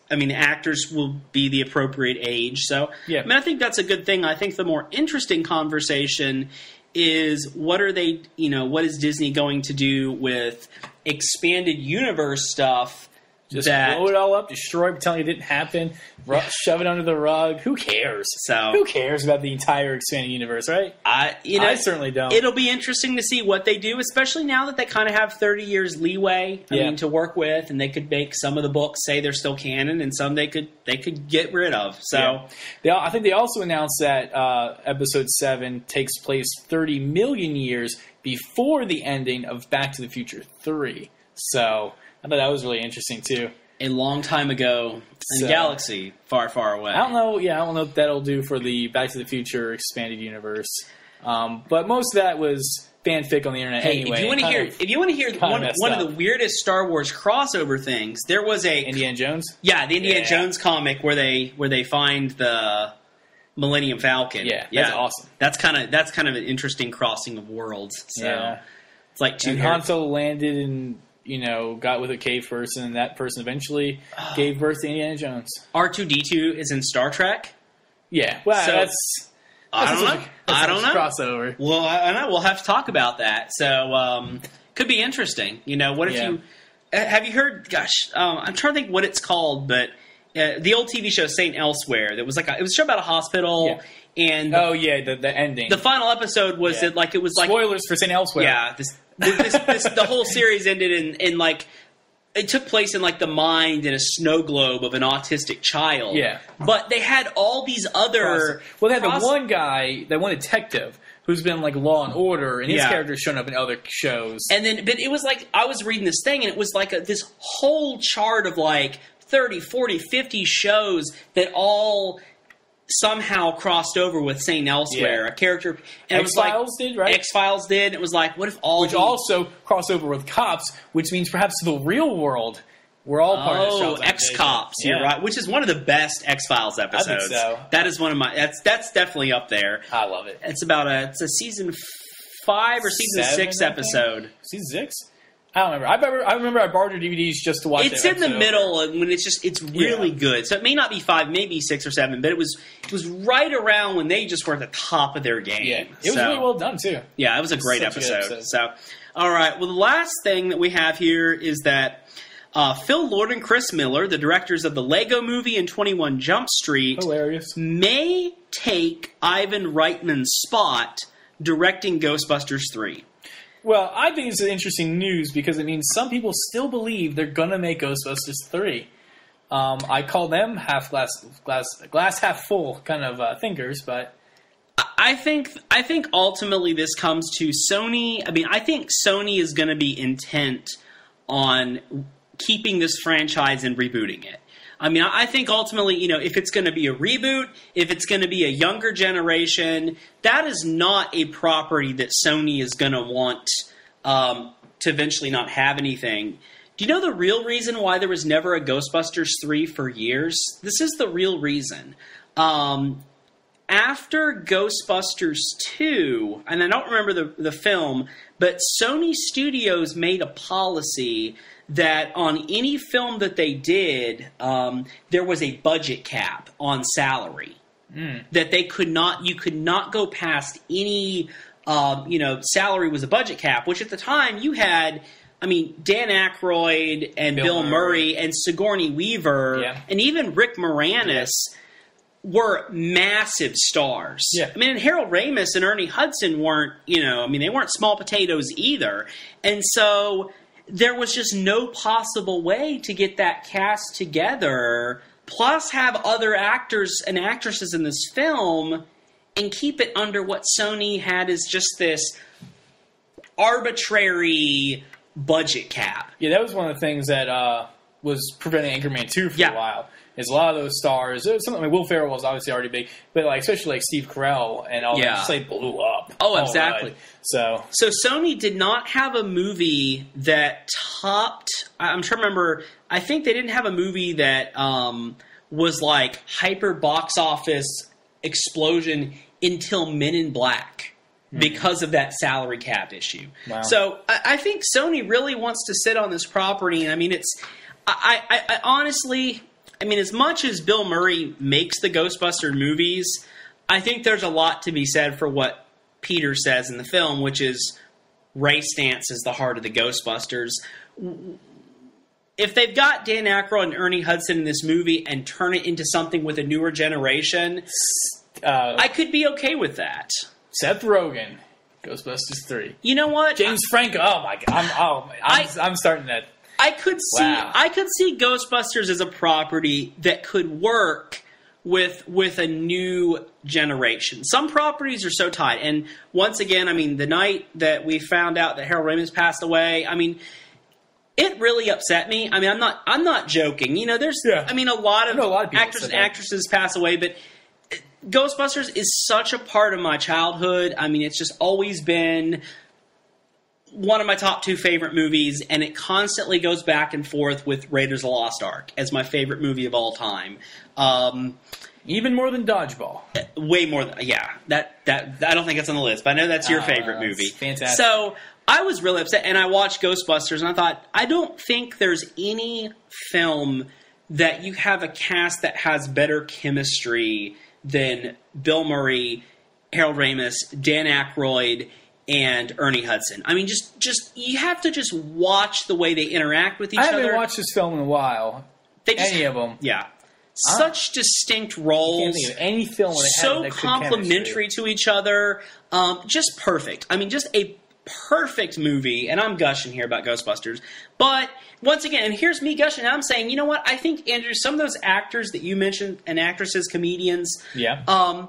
Speaker 2: the actors will be the appropriate age. So, I think that's a good thing. I think the more interesting conversation is what is Disney going to do with expanded universe stuff?
Speaker 3: Just blow it all up, destroy it, pretend it didn't happen, shove it under the rug. Who cares? Who cares about the entire expanded universe, right? I certainly don't.
Speaker 2: It'll be interesting to see what they do, especially now that they kind of have 30 years leeway to work with, and they could make some of the books say they're still canon, and some they could get rid of. So
Speaker 3: I think they also announced that Episode 7 takes place 30 million years before the ending of Back to the Future 3. So I thought that was really interesting too.
Speaker 2: A long time ago in a galaxy far, far away.
Speaker 3: I don't know. Yeah, I don't know what that'll do for the Back to the Future expanded universe. But most of that was fanfic on the internet anyway.
Speaker 2: If you want to hear one of the weirdest Star Wars crossover things, there was a
Speaker 3: Indiana Jones.
Speaker 2: Yeah, the Indiana Jones comic where they find the Millennium Falcon.
Speaker 3: Yeah, that's awesome.
Speaker 2: That's kind of an interesting crossing of worlds. So it's like two.
Speaker 3: And Han Solo landed and got with a cave person, and that person eventually gave birth to Indiana Jones.
Speaker 2: R2-D2 is in Star Trek.
Speaker 3: Yeah, well, that's
Speaker 2: I don't know.
Speaker 3: Crossover.
Speaker 2: Well, I know we'll have to talk about that. So could be interesting. What if you have you heard? Gosh, I'm trying to think what it's called, but the old TV show Saint Elsewhere. That was it was a show about a hospital.
Speaker 3: Yeah.
Speaker 2: And
Speaker 3: the ending.
Speaker 2: The final episode was
Speaker 3: spoilers for Saint Elsewhere.
Speaker 2: Yeah, the whole series ended in it took place in the mind in a snow globe of an autistic child.
Speaker 3: Yeah,
Speaker 2: but they had all these other.
Speaker 3: They had the one guy, that one detective who's been Law and Order, and his character's shown up in other shows.
Speaker 2: And then, but it was I was reading this thing, and it was this whole chart of 30, 40, 50 shows that all somehow crossed over with Saint Elsewhere, a character. And
Speaker 3: X-Files did, right?
Speaker 2: X-Files did. It was what if all...
Speaker 3: Which also crossed over with Cops, which means perhaps the real world, we're all part of the show.
Speaker 2: X-Cops, you're right. Which is one of the best X-Files episodes.
Speaker 3: I think so.
Speaker 2: That is one of my... That's definitely up there.
Speaker 3: I love it.
Speaker 2: It's it's a season 5 or season 6 episode.
Speaker 3: Season 6? I don't remember. I remember I borrowed your DVDs just to watch it.
Speaker 2: It's in the middle, and when it's really good. So it may not be 5, maybe 6 or 7, but it was right around when they just were at the top of their game.
Speaker 3: Yeah, it was really well done too.
Speaker 2: Yeah, it was a great episode. So, all right. Well, the last thing that we have here is that Phil Lord and Chris Miller, the directors of the Lego Movie and 21 Jump Street, may take Ivan Reitman's spot directing Ghostbusters 3.
Speaker 3: Well, I think it's interesting news because it means some people still believe they're going to make Ghostbusters 3. I call them half glass half full kind of thinkers, but
Speaker 2: I think ultimately this comes to Sony. I mean, I think Sony is going to be intent on keeping this franchise and rebooting it. I mean, I think ultimately, if it's going to be a reboot, if it's going to be a younger generation, that is not a property that Sony is going to want to eventually not have anything. Do you know the real reason why there was never a Ghostbusters 3 for years? This is the real reason. After Ghostbusters 2, and I don't remember the film, but Sony Studios made a policy that on any film that they did, there was a budget cap on salary. That you could not go past any, salary was a budget cap, which at the time you had, Dan Aykroyd and Bill Murray and Sigourney Weaver and even Rick Moranis were massive stars. Yeah. And Harold Ramis and Ernie Hudson weren't, they weren't small potatoes either. And so there was just no possible way to get that cast together, plus have other actors and actresses in this film, and keep it under what Sony had as just this arbitrary budget cap.
Speaker 3: Yeah, that was one of the things that was preventing Anchorman 2 for a while. Is a lot of those stars. Will Ferrell was obviously already big, but especially Steve Carell and all that, just blew up.
Speaker 2: Oh, exactly.
Speaker 3: So
Speaker 2: Sony did not have a movie that topped. I'm trying to remember. I think they didn't have a movie that was hyper box office explosion until Men in Black. Because of that salary cap issue. Wow. So I think Sony really wants to sit on this property, and I honestly, as much as Bill Murray makes the Ghostbuster movies, I think there's a lot to be said for what Peter says in the film, which is Ray Stantz is the heart of the Ghostbusters. If they've got Dan Aykroyd and Ernie Hudson in this movie and turn it into something with a newer generation, I could be okay with that.
Speaker 3: Seth Rogen, Ghostbusters 3.
Speaker 2: You know what?
Speaker 3: James Franco. Oh my God! I'm starting that.
Speaker 2: I could see Ghostbusters as a property that could work with a new generation. Some properties are so tight, and once again, the night that we found out that Harold Ramis passed away, it really upset me. I'm not joking. There's a lot of actors and actresses pass away, but Ghostbusters is such a part of my childhood. It's just always been one of my top 2 favorite movies, and it constantly goes back and forth with Raiders of the Lost Ark as my favorite movie of all time.
Speaker 3: Even more than Dodgeball.
Speaker 2: Way more than, yeah. That I don't think it's on the list, but I know that's your favorite movie.
Speaker 3: Fantastic.
Speaker 2: So I was really upset, and I watched Ghostbusters, and I thought, I don't think there's any film that you have a cast that has better chemistry than Bill Murray, Harold Ramis, Dan Aykroyd, and Ernie Hudson. I mean, just you have to just watch the way they interact with each other.
Speaker 3: I haven't watched this film in a while. Any of them.
Speaker 2: Yeah. Such distinct roles.
Speaker 3: Can't think of any film where they
Speaker 2: so complementary to each other. Just perfect. I mean, just a perfect movie. And I'm gushing here about Ghostbusters. But once again, and here's me gushing, and I'm saying, you know what? I think, Andrew, some of those actors that you mentioned, and actresses, comedians,
Speaker 3: yeah.
Speaker 2: I'm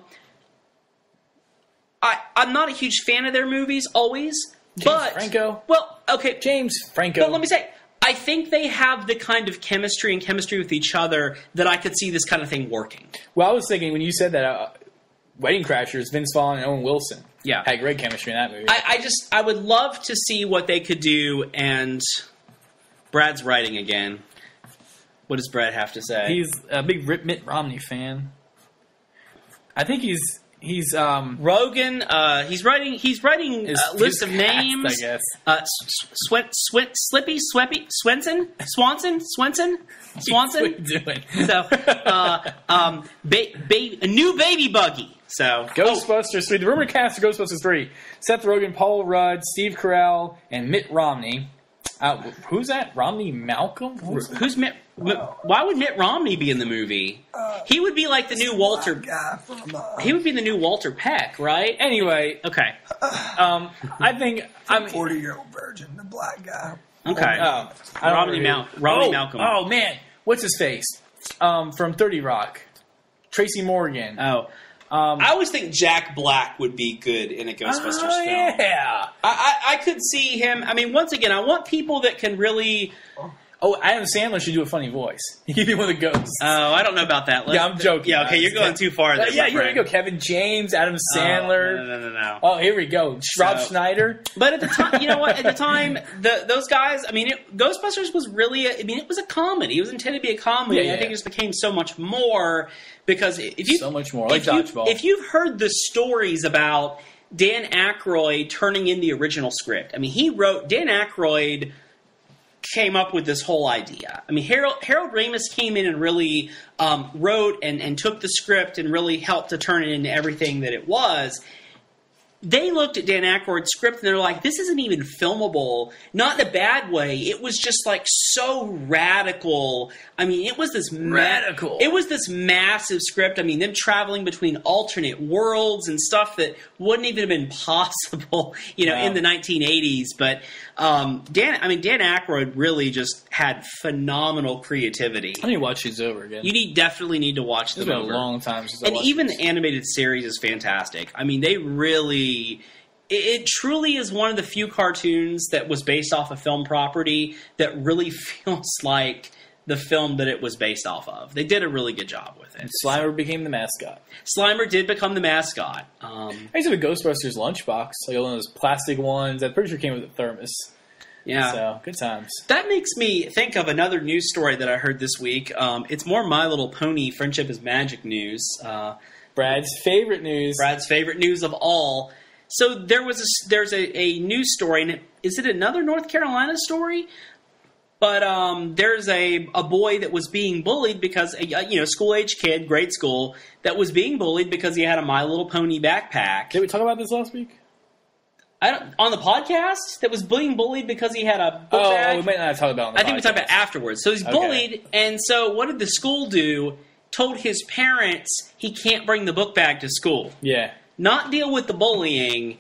Speaker 2: not a huge fan of their movies always.
Speaker 3: James Franco.
Speaker 2: Well, okay.
Speaker 3: James Franco.
Speaker 2: But let me say, I think they have the kind of chemistry with each other that I could see this kind of thing working.
Speaker 3: Well, I was thinking when you said that, Wedding Crashers, Vince Vaughn and Owen Wilson had great chemistry in that movie.
Speaker 2: I would love to see what they could do, and Brad's writing again. What does Brad have to say?
Speaker 3: He's a big Mitt Romney fan. I think he's
Speaker 2: Rogan. He's writing a list of names.
Speaker 3: I guess.
Speaker 2: Slippy, Swanson.
Speaker 3: What are you doing?
Speaker 2: So, a new baby buggy. So,
Speaker 3: Ghostbusters 3. The rumored cast of Ghostbusters 3: Seth Rogen, Paul Rudd, Steve Carell, and Mitt Romney. Who's that? Romney Malcolm?
Speaker 2: Who's Mitt? Why would Mitt Romney be in the movie? He would be like the new Walter. He would be the new Walter Peck, right?
Speaker 3: Anyway,
Speaker 2: okay.
Speaker 3: I think I'm
Speaker 4: 40-year-old virgin, the black guy.
Speaker 2: Okay. Romney Malcolm.
Speaker 3: Oh man, what's his face? From 30 Rock, Tracy Morgan.
Speaker 2: Oh. I always think Jack Black would be good in a Ghostbusters film.
Speaker 3: Yeah.
Speaker 2: I could see him. I mean, once again, I want people that can really...
Speaker 3: Oh, Adam Sandler should do a funny voice. He could be one of the ghosts.
Speaker 2: Oh, I don't know about that.
Speaker 3: I'm joking.
Speaker 2: Yeah, okay, you're going too far there.
Speaker 3: Yeah, here we go. Kevin James, Adam Sandler.
Speaker 2: No.
Speaker 3: Oh, here we go. Rob Schneider.
Speaker 2: But at the time, you know what? At the time, those guys, I mean, Ghostbusters was really, it was a comedy. It was intended to be a comedy. Yeah. I think it just became so much more because
Speaker 3: so much more, like Dodgeball.
Speaker 2: If you've heard the stories about Dan Aykroyd turning in the original script, I mean, Dan Aykroyd came up with this whole idea. I mean, Harold Ramis came in and really wrote and took the script and really helped to turn it into everything that it was. They looked at Dan Aykroyd's script and they're like, this isn't even filmable. Not in a bad way. It was just like so radical. I mean, it was this
Speaker 3: radical.
Speaker 2: It was this massive script. I mean, them traveling between alternate worlds and stuff that wouldn't even have been possible, in the 1980s. But Dan Aykroyd really just had phenomenal creativity.
Speaker 3: I need to watch these over again.
Speaker 2: You definitely need to watch them over.
Speaker 3: It's been a long time since I
Speaker 2: watched
Speaker 3: watched
Speaker 2: even
Speaker 3: this.
Speaker 2: The animated series is fantastic. I mean, they really... It truly is one of the few cartoons that was based off a film property that really feels like the film that it was based off of. They did a really good job with it.
Speaker 3: And Slimer became the mascot.
Speaker 2: Slimer did become the mascot.
Speaker 3: I used to have a Ghostbusters lunchbox, like one of those plastic ones. I'm pretty sure it came with a thermos.
Speaker 2: Yeah.
Speaker 3: So, good times.
Speaker 2: That makes me think of another news story that I heard this week. It's more My Little Pony Friendship is Magic news.
Speaker 3: Brad's favorite news.
Speaker 2: Brad's favorite news of all. So there's a news story, and is it another North Carolina story? But there's a boy that was being bullied because school-age kid, grade school, that was being bullied because he had a My Little Pony backpack.
Speaker 3: Did we talk about this last week?
Speaker 2: On the podcast, that was being bullied because he had a book bag.
Speaker 3: We might not talk about it on the podcast.
Speaker 2: I think we talked about it afterwards. So he's bullied, and so what did the school do? Told his parents he can't bring the book bag to school.
Speaker 3: Yeah.
Speaker 2: Not deal with the bullying,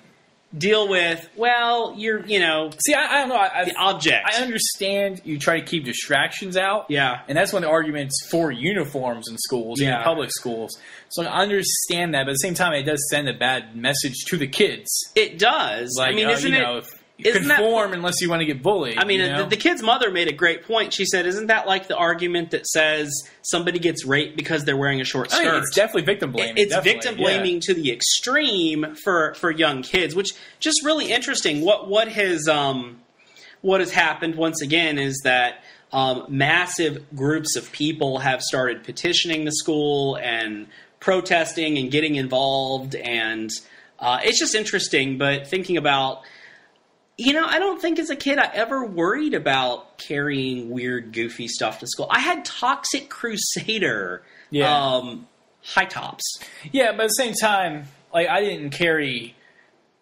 Speaker 2: deal with, you're,
Speaker 3: See, I don't know.
Speaker 2: The object.
Speaker 3: I understand you try to keep distractions out.
Speaker 2: Yeah.
Speaker 3: And that's one of the arguments for uniforms in schools, in public schools. So I understand that, but at the same time, it does send a bad message to the kids.
Speaker 2: It does.
Speaker 3: Like,
Speaker 2: I mean, isn't it?
Speaker 3: conform unless you want to get bullied.
Speaker 2: I mean,
Speaker 3: you know?
Speaker 2: the kid's mother made a great point. She said, isn't that like the argument that says somebody gets raped because they're wearing a short skirt?
Speaker 3: It's definitely victim blaming.
Speaker 2: It's victim blaming to the extreme for young kids, which just really interesting. What has happened once again is that massive groups of people have started petitioning the school and protesting and getting involved, and it's just interesting. But thinking about, I don't think as a kid I ever worried about carrying weird, goofy stuff to school. I had Toxic Crusader high tops.
Speaker 3: Yeah, but at the same time, like, I didn't carry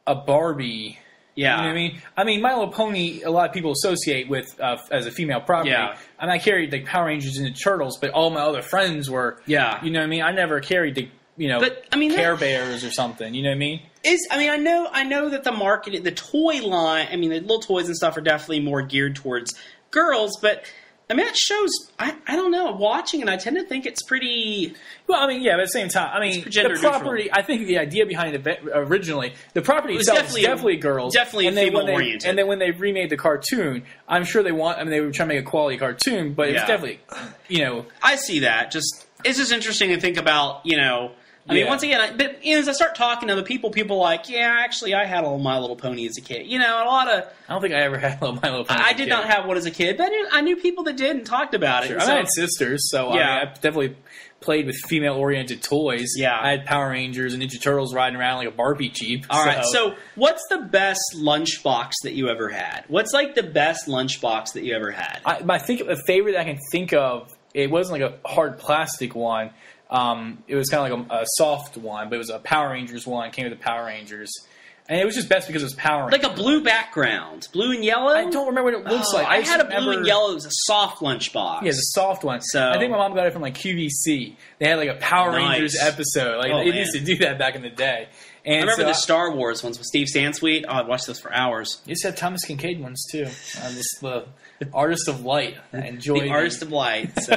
Speaker 3: a Barbie.
Speaker 2: Yeah.
Speaker 3: You know what I mean? I mean, My Little Pony, a lot of people associate with as a female property.
Speaker 2: Yeah.
Speaker 3: And I carried the Power Rangers and the Turtles, but all my other friends were, you know what I mean? I never carried the, Care Bears or something. You know what I mean?
Speaker 2: I know that the market, the toy line, the little toys and stuff are definitely more geared towards girls, but it shows, I don't know, watching it, I tend to think it's pretty...
Speaker 3: Well, but at the same time, the property, neutral. I think the idea behind it originally, the property itself was definitely girls.
Speaker 2: Definitely female-oriented.
Speaker 3: And then when they remade the cartoon, I'm sure they were trying to make a quality cartoon, but it's definitely,
Speaker 2: I see that. It's just interesting to think about, once again, as I start talking to the people are like, actually, I had a My Little Pony as a kid. A lot of...
Speaker 3: I don't think I ever had a My Little Pony
Speaker 2: I did not have one as a kid, but I knew people that did and talked about it.
Speaker 3: Sure. I had sisters, so I definitely played with female-oriented toys.
Speaker 2: Yeah.
Speaker 3: I had Power Rangers and Ninja Turtles riding around like a Barbie Jeep.
Speaker 2: All right, so what's the best lunchbox that you ever had? What's, the best lunchbox that you ever had?
Speaker 3: I think the favorite I can think of, it wasn't like a hard plastic one. It was kind of like a soft one, but it was a Power Rangers one. It came with the Power Rangers. And it was just best because it was Power Rangers.
Speaker 2: Like a blue background. Blue and yellow?
Speaker 3: I don't remember what it looks like.
Speaker 2: I had a blue and yellow. It was a soft lunchbox.
Speaker 3: Yeah, it's a soft one.
Speaker 2: So
Speaker 3: I think my mom got it from QVC. They had a Power Rangers episode. They used to do that back in the day. And
Speaker 2: I remember the Star Wars ones with Steve Sansweet. I'd watch those for hours.
Speaker 3: You used to have Thomas Kincaid ones too. The Artist of Light. I enjoyed
Speaker 2: the Artist of Light. So,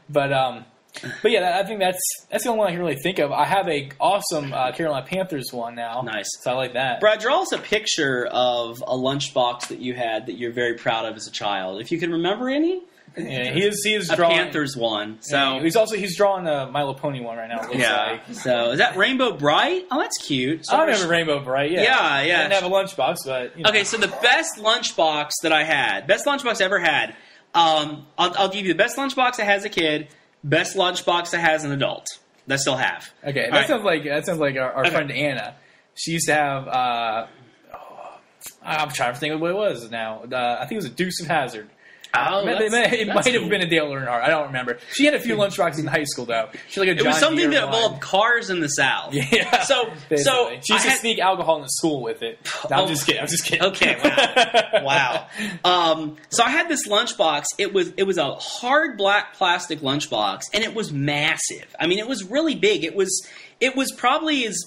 Speaker 3: but yeah, I think that's the only one I can really think of. I have a awesome Carolina Panthers one now.
Speaker 2: Nice.
Speaker 3: So I like that.
Speaker 2: Brad, draw us a picture of a lunchbox that you had that you're very proud of as a child. If you can remember any.
Speaker 3: Yeah, he is
Speaker 2: a
Speaker 3: drawing
Speaker 2: Panthers one. So
Speaker 3: yeah, he's drawing a My Little Pony one right now. It looks like.
Speaker 2: So is that Rainbow Bright? Oh, that's cute. So
Speaker 3: I remember Rainbow Bright. Yeah.
Speaker 2: Yeah.
Speaker 3: I didn't have a lunchbox, but
Speaker 2: okay. So the best lunchbox that I had, best lunchbox I ever had. I'll give you the best lunchbox I had as a kid. Best lunchbox I had as an adult that I still have.
Speaker 3: Okay, that sounds like our friend Anna. She used to have. I'm trying to think of what it was now. I think it was a Dukes of Hazzard.
Speaker 2: Oh,
Speaker 3: it might have been a Dale Earnhardt. I don't remember. She had a few lunchboxes in high school, though. She had like a John
Speaker 2: It was something
Speaker 3: Deere
Speaker 2: that involved cars in the South.
Speaker 3: Yeah.
Speaker 2: So
Speaker 3: she used to sneak alcohol into school with it. No, I'm just kidding.
Speaker 2: Okay. Wow. So I had this lunchbox. It was a hard black plastic lunchbox, and it was massive. It was really big. It was probably as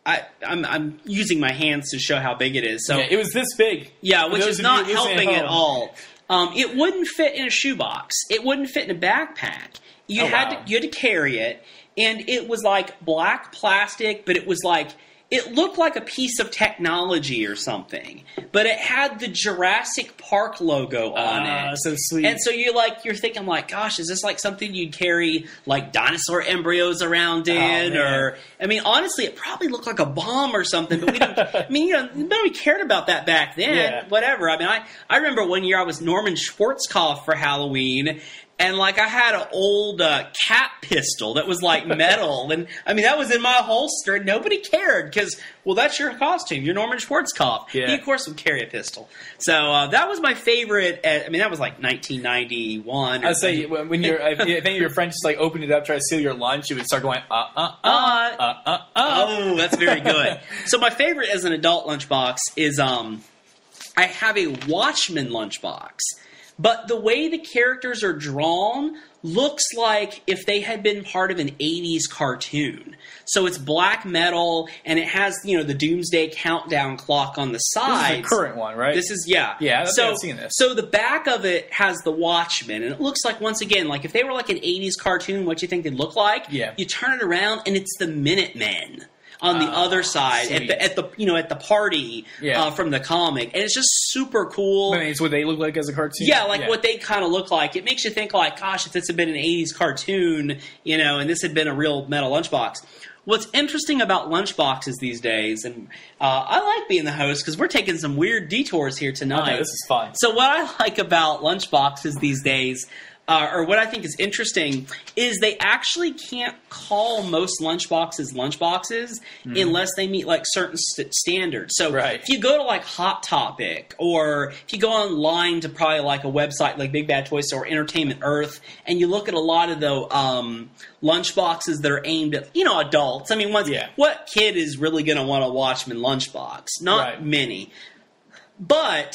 Speaker 2: I'm using my hands to show how big it is. So
Speaker 3: it was this big.
Speaker 2: Yeah, which is not helping at all. It wouldn't fit in a shoebox. It wouldn't fit in a backpack. You had to carry it, and it was like black plastic, but it was like it looked like a piece of technology or something. But it had the Jurassic Park logo on it.
Speaker 3: So sweet.
Speaker 2: And so you're thinking like, gosh, is this like something you'd carry like dinosaur embryos around in? Or honestly, it probably looked like a bomb or something. But we don't. Nobody cared about that back then.
Speaker 3: Yeah.
Speaker 2: Whatever. I remember one year I was Norman Schwarzkopf for Halloween. And I had an old cat pistol that was like metal, and that was in my holster. And nobody cared because, that's your costume. You're Norman Schwarzkopf.
Speaker 3: Yeah.
Speaker 2: He of course would carry a pistol. So that was my favorite. That was like 1991.
Speaker 3: I'd say when if any of your friends just opened it up, try to steal your lunch, you would start going
Speaker 2: Oh, that's very good. So my favorite as an adult lunchbox is I have a Watchmen lunchbox. But the way the characters are drawn looks like if they had been part of an 80s cartoon. So it's black metal, and it has, the Doomsday Countdown clock on the side.
Speaker 3: This is the current one, right?
Speaker 2: This is, yeah.
Speaker 3: Yeah, I've seen this.
Speaker 2: So the back of it has the Watchmen, and it looks like, once again, like if they were like an 80s cartoon, what you think they'd look like?
Speaker 3: Yeah.
Speaker 2: You turn it around, and it's the Minutemen. on the other side at the party from the comic, and it's just super cool.
Speaker 3: I mean, it's what they look like as a cartoon.
Speaker 2: Yeah, what they kind of look like. It makes you think like, gosh, if this had been an 80s cartoon, and this had been a real metal lunchbox. What's interesting about lunchboxes these days, and I like being the host because we're taking some weird detours here tonight.
Speaker 3: Okay, this is fun.
Speaker 2: So what I like about lunchboxes these days, or what I think is interesting, is they actually can't call most lunchboxes unless they meet like certain standards. So if you go to like Hot Topic, or if you go online to probably like a website like Big Bad Toy Store or Entertainment Earth, and you look at a lot of the lunchboxes that are aimed at adults. I mean, what kid is really going to want to watch them in lunchbox? Not many, but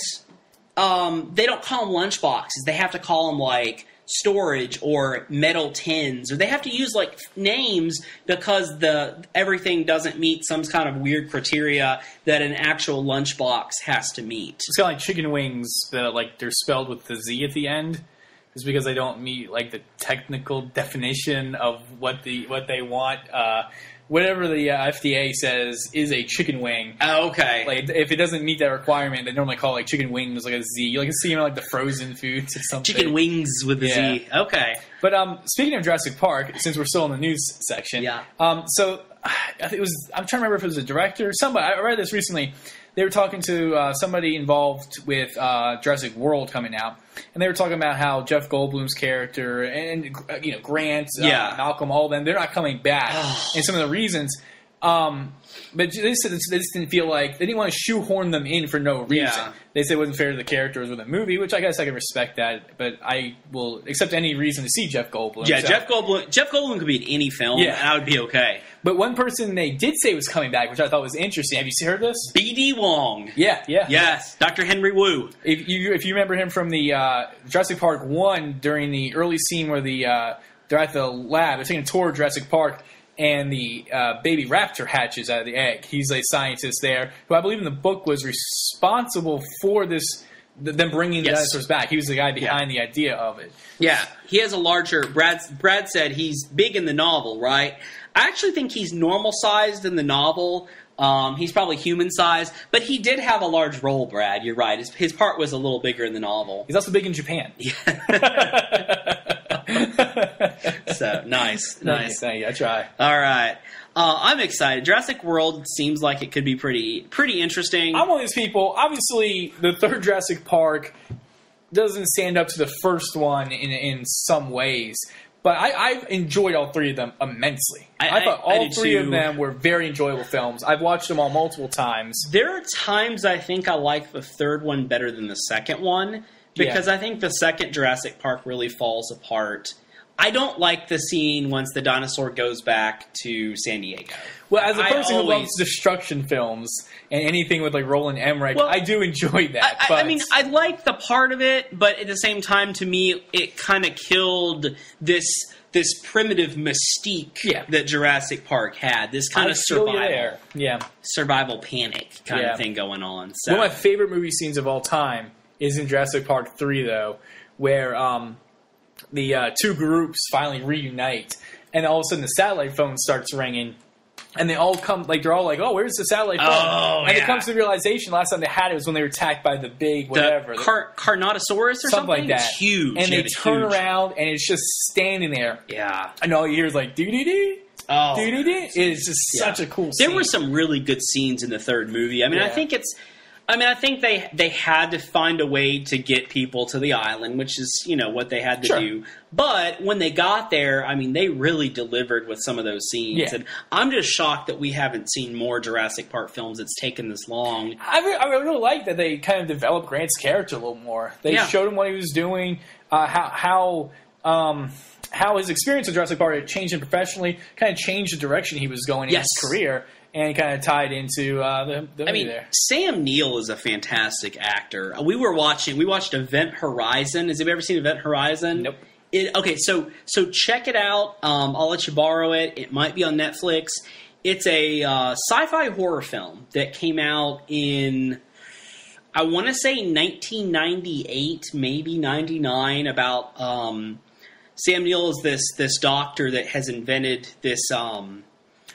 Speaker 2: they don't call them lunchboxes. They have to call them like storage or metal tins, or they have to use like names because everything doesn't meet some kind of weird criteria that an actual lunchbox has to meet.
Speaker 3: It's kind of like chicken wings that like they're spelled with the Z at the end. It's because they don't meet like the technical definition of what they want. Whatever the FDA says is a chicken wing.
Speaker 2: Oh, okay.
Speaker 3: Like if it doesn't meet that requirement, they normally call like chicken wings like a Z. You like see them like the frozen foods or something.
Speaker 2: Chicken wings with a Z. Okay.
Speaker 3: But speaking of Jurassic Park, since we're still in the news section, so I think it was. I'm trying to remember if it was a director or somebody. I read this recently. They were talking to somebody involved with Jurassic World coming out, and they were talking about how Jeff Goldblum's character and Grant, Malcolm, all of them, they're not coming back, and some of the reasons. But they said they just didn't feel like they didn't want to shoehorn them in for no reason. Yeah. They said it wasn't fair to the characters with the movie, which I guess I can respect that. But I will accept any reason to see Jeff Goldblum.
Speaker 2: Yeah, so. Jeff Goldblum could be in any film, and I would be okay.
Speaker 3: But one person they did say was coming back, which I thought was interesting. Have you heard this?
Speaker 2: B.D. Wong.
Speaker 3: Yeah.
Speaker 2: Yes, Dr. Henry Wu.
Speaker 3: If you remember him from the Jurassic Park 1 during the early scene where they're at the lab, they're taking a tour of Jurassic Park, and the baby raptor hatches out of the egg. He's a scientist there who I believe in the book was responsible for them bringing the dinosaurs back. He was the guy behind the idea of it.
Speaker 2: Yeah, he has a larger... Brad said he's big in the novel, right? I actually think he's normal-sized in the novel. He's probably human-sized, but he did have a large role, Brad. You're right. His part was a little bigger in the novel.
Speaker 3: He's also big in Japan.
Speaker 2: So, nice.
Speaker 3: Thank you. I try.
Speaker 2: All right. I'm excited. Jurassic World seems like it could be pretty interesting.
Speaker 3: I'm one of these people. Obviously, the third Jurassic Park doesn't stand up to the first one in some ways. But I've enjoyed all three of them immensely. I thought all three of them were very enjoyable films. I've watched them all multiple times.
Speaker 2: There are times I think I like the third one better than the second one, because I think the second Jurassic Park really falls apart. I don't like the scene once the dinosaur goes back to San Diego.
Speaker 3: Well, as a person who loves destruction films and anything with like Roland Emmerich, I do enjoy that.
Speaker 2: I mean, I like the part of it, but at the same time, to me, it kind of killed this primitive mystique that Jurassic Park had. This kind of survival panic kind of thing going on. So.
Speaker 3: One of my favorite movie scenes of all time is in Jurassic Park 3, though, where the two groups finally reunite, and all of a sudden the satellite phone starts ringing, and they all come, like, they're all like, oh, where's the satellite phone? And it comes to the realization last time they had it was when they were attacked by the big whatever.
Speaker 2: Carnotaurus or something
Speaker 3: like that.
Speaker 2: It's huge.
Speaker 3: And they turn around, and it's just standing there.
Speaker 2: Yeah.
Speaker 3: And all you hear is like, doo-doo-doo.
Speaker 2: Oh.
Speaker 3: Doo-doo-doo. It's just such a cool scene.
Speaker 2: There were some really good scenes in the third movie. I mean, I think they had to find a way to get people to the island, which is, what they had to do. But when they got there, I mean, they really delivered with some of those scenes. Yeah. And I'm just shocked that we haven't seen more Jurassic Park films that's taken this long.
Speaker 3: I really like that they kind of developed Grant's character a little more. They showed him what he was doing, how his experience with Jurassic Park had changed him professionally, kind of changed the direction he was going in his career. And kind of tied into the movie there.
Speaker 2: Sam Neill is a fantastic actor. We watched Event Horizon. Has anybody ever seen Event Horizon?
Speaker 3: Nope.
Speaker 2: Okay, so check it out. I'll let you borrow it. It might be on Netflix. It's a sci-fi horror film that came out in, I want to say 1998, maybe 99, about Sam Neill is this doctor that has invented this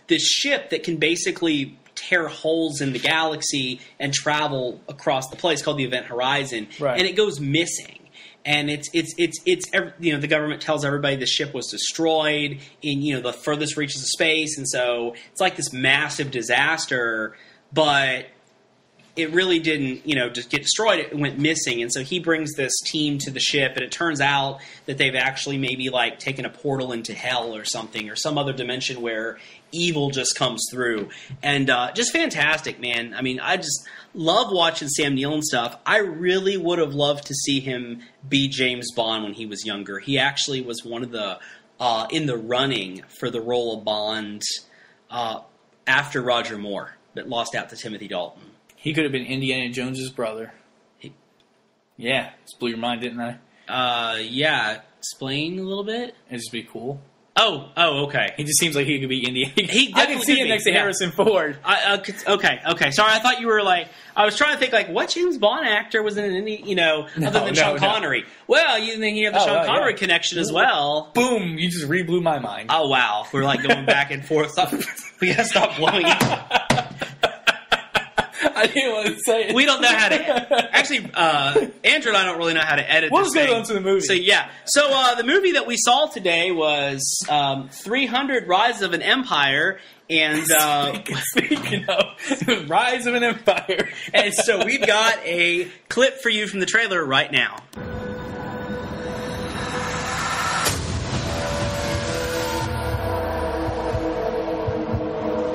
Speaker 2: this ship that can basically tear holes in the galaxy and travel across the place called the Event Horizon, and it goes missing. And it's the government tells everybody the ship was destroyed in the furthest reaches of space, and so it's like this massive disaster, but it really didn't just get destroyed. It went missing, and so he brings this team to the ship, and it turns out that they've actually maybe like taken a portal into hell or something, or some other dimension where evil just comes through, and just fantastic, man. I mean, I just love watching Sam Neill and stuff. I really would have loved to see him be James Bond when he was younger. He actually was one of the in the running for the role of Bond after Roger Moore, but lost out to Timothy Dalton.
Speaker 3: He could have been Indiana Jones's brother. Yeah, just blew your mind, didn't I?
Speaker 2: Yeah. Explain a little bit.
Speaker 3: It'd just be cool.
Speaker 2: Oh, okay.
Speaker 3: He just seems like he could be Indiana.
Speaker 2: I can see him
Speaker 3: next to Harrison Ford.
Speaker 2: Okay. Sorry, I thought you were like. I was trying to think like what James Bond actor was in any, other than Sean Connery. Well, you think you have the Sean Connery connection as well.
Speaker 3: Boom! You just re-blew my mind.
Speaker 2: Oh wow, we're like going back and forth. We gotta stop blowing it.
Speaker 3: I didn't want to say it.
Speaker 2: We don't know how to... Actually, Andrew and I don't really know how to edit
Speaker 3: We'll
Speaker 2: this
Speaker 3: just
Speaker 2: thing.
Speaker 3: go on to the movie.
Speaker 2: So, yeah. So, the movie that we saw today was 300 Rise of an Empire. And
Speaker 3: speaking of Rise of an Empire.
Speaker 2: And so we've got a clip for you from the trailer right now.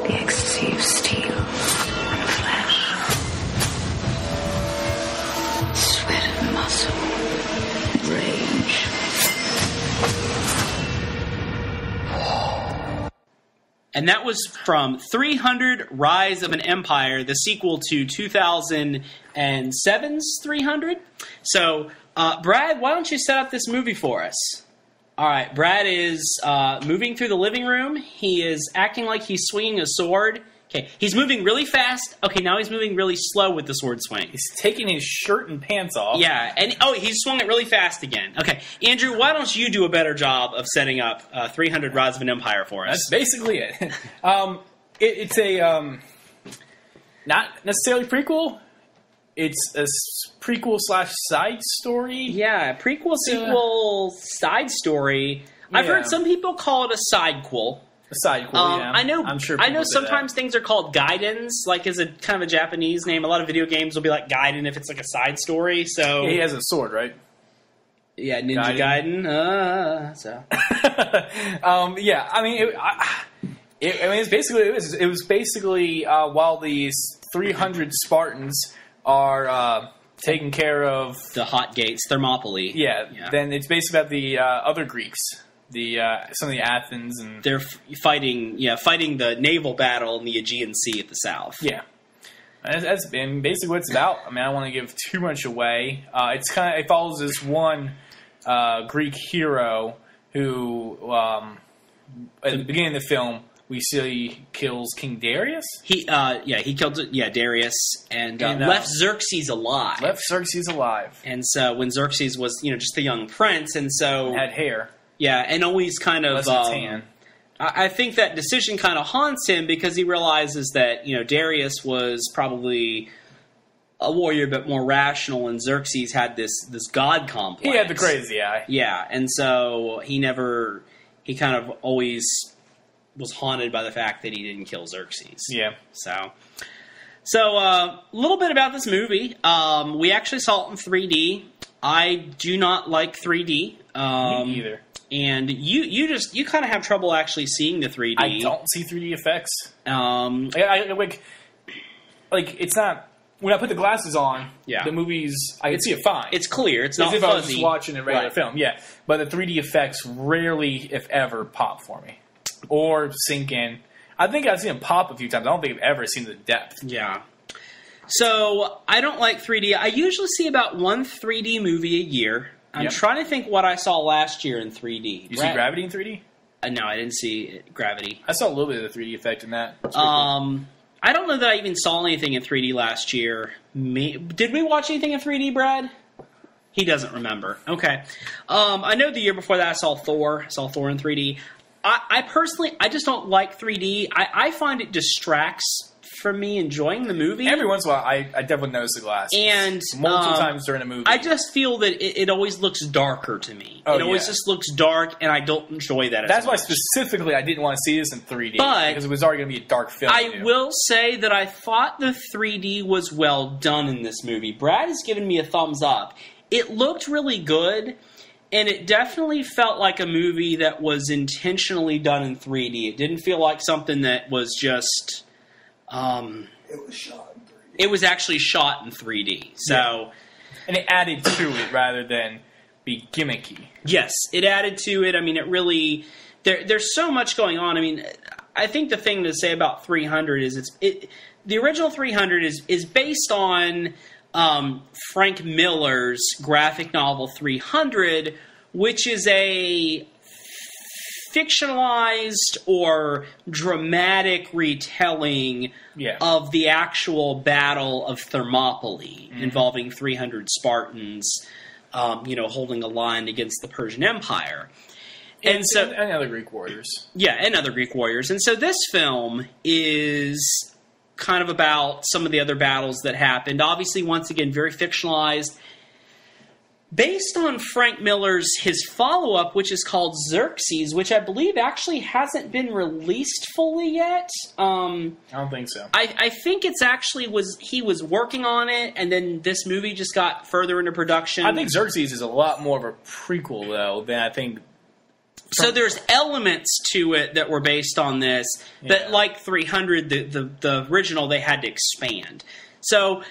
Speaker 5: The ecstasy of steel.
Speaker 2: And that was from 300 Rise of an Empire, the sequel to 2007's 300. So, Brad, why don't you set up this movie for us? All right, Brad is moving through the living room. He is acting like he's swinging a sword. Okay, he's moving really fast. Okay, now he's moving really slow with the sword swing.
Speaker 3: He's taking his shirt and pants off.
Speaker 2: Yeah, and he swung it really fast again. Okay, Andrew, why don't you do a better job of setting up 300 Rise of an Empire for us?
Speaker 3: That's basically it. It's a not necessarily prequel. It's a prequel / side story.
Speaker 2: Yeah, prequel, sequel, side story. Yeah. I've heard some people call it a sidequel.
Speaker 3: Sidequel, yeah.
Speaker 2: I know.
Speaker 3: I'm sure.
Speaker 2: I know. Sometimes things are called Gaidens, like as a kind of a Japanese name. A lot of video games will be like Gaiden if it's like a side story. So
Speaker 3: yeah, he has a sword, right?
Speaker 2: Yeah, Ninja Gaiden.
Speaker 3: Yeah, I mean, it's basically it was basically while these 300 Spartans are taking care of
Speaker 2: the Hot Gates, Thermopylae.
Speaker 3: Yeah, then it's basically about the other Greeks. Some of the Athens, and
Speaker 2: they're fighting the naval battle in the Aegean Sea at the south.
Speaker 3: Yeah, that's been basically what it's about. I mean, I don't want to give too much away. It follows this one Greek hero who, at the beginning of the film, we see kills King Darius.
Speaker 2: He killed Darius and left Xerxes alive. And so when Xerxes was just a young prince, and so
Speaker 3: had hair.
Speaker 2: Yeah, and always kind of
Speaker 3: tan.
Speaker 2: I think that decision kind of haunts him because he realizes that Darius was probably a warrior but more rational, and Xerxes had this god complex.
Speaker 3: He had the crazy eye.
Speaker 2: Yeah, and so he kind of always was haunted by the fact that he didn't kill Xerxes.
Speaker 3: Yeah.
Speaker 2: So a little bit about this movie. We actually saw it in 3D. I do not like 3D.
Speaker 3: Me either.
Speaker 2: And you kind of have trouble actually seeing the 3D.
Speaker 3: I don't see 3D effects. It's not when I put the glasses on. Yeah. The movies I can see it fine.
Speaker 2: It's clear. It's not
Speaker 3: as if
Speaker 2: fuzzy.
Speaker 3: I was just watching a regular film. Yeah, but the 3D effects rarely, if ever, pop for me or sink in. I think I've seen them pop a few times. I don't think I've ever seen the depth.
Speaker 2: Yeah. So I don't like 3D. I usually see about one 3D movie a year. I'm trying to think what I saw last year in 3D.
Speaker 3: You see Gravity in 3D?
Speaker 2: No, I didn't see Gravity.
Speaker 3: I saw a little bit of the 3D effect in that.
Speaker 2: Cool. I don't know that I even saw anything in 3D last year. Did we watch anything in 3D, Brad? He doesn't remember. Okay. I know the year before that I saw Thor. I saw Thor in 3D. I personally, I just don't like 3D. I find it distracts from me enjoying the movie.
Speaker 3: Every once in a while, I definitely notice the glasses.
Speaker 2: And
Speaker 3: multiple times during a movie.
Speaker 2: I just feel that it always looks darker to me. It always just looks dark, and I don't enjoy that
Speaker 3: That's
Speaker 2: as much.
Speaker 3: why specifically I didn't want to see this in 3D.
Speaker 2: But
Speaker 3: because it was already going to be a dark film.
Speaker 2: I will say that I thought the 3D was well done in this movie. Brad has given me a thumbs up. It looked really good. And it definitely felt like a movie that was intentionally done in 3D. It didn't feel like something that was just...
Speaker 4: it was shot in 3D.
Speaker 2: It was actually shot in 3D. So,
Speaker 3: yeah. And it added to it rather than be gimmicky.
Speaker 2: Yes, it added to it. I mean, it really... There's so much going on. I mean, I think the thing to say about 300 is the original 300 is based on... Frank Miller's graphic novel 300, which is a fictionalized or dramatic retelling of the actual Battle of Thermopylae, involving 300 Spartans, holding a line against the Persian Empire. And
Speaker 3: other Greek warriors.
Speaker 2: Yeah, and other Greek warriors. And so this film is... kind of about some of the other battles that happened. Obviously, once again, very fictionalized. Based on Frank Miller's, his follow-up, which is called Xerxes, which I believe actually hasn't been released fully yet.
Speaker 3: I don't think so.
Speaker 2: I think it's actually he was working on it, and then this movie just got further into production.
Speaker 3: I think Xerxes is a lot more of a prequel, though, than I think...
Speaker 2: So there's elements to it that were based on this that, like 300, the original, they had to expand. So,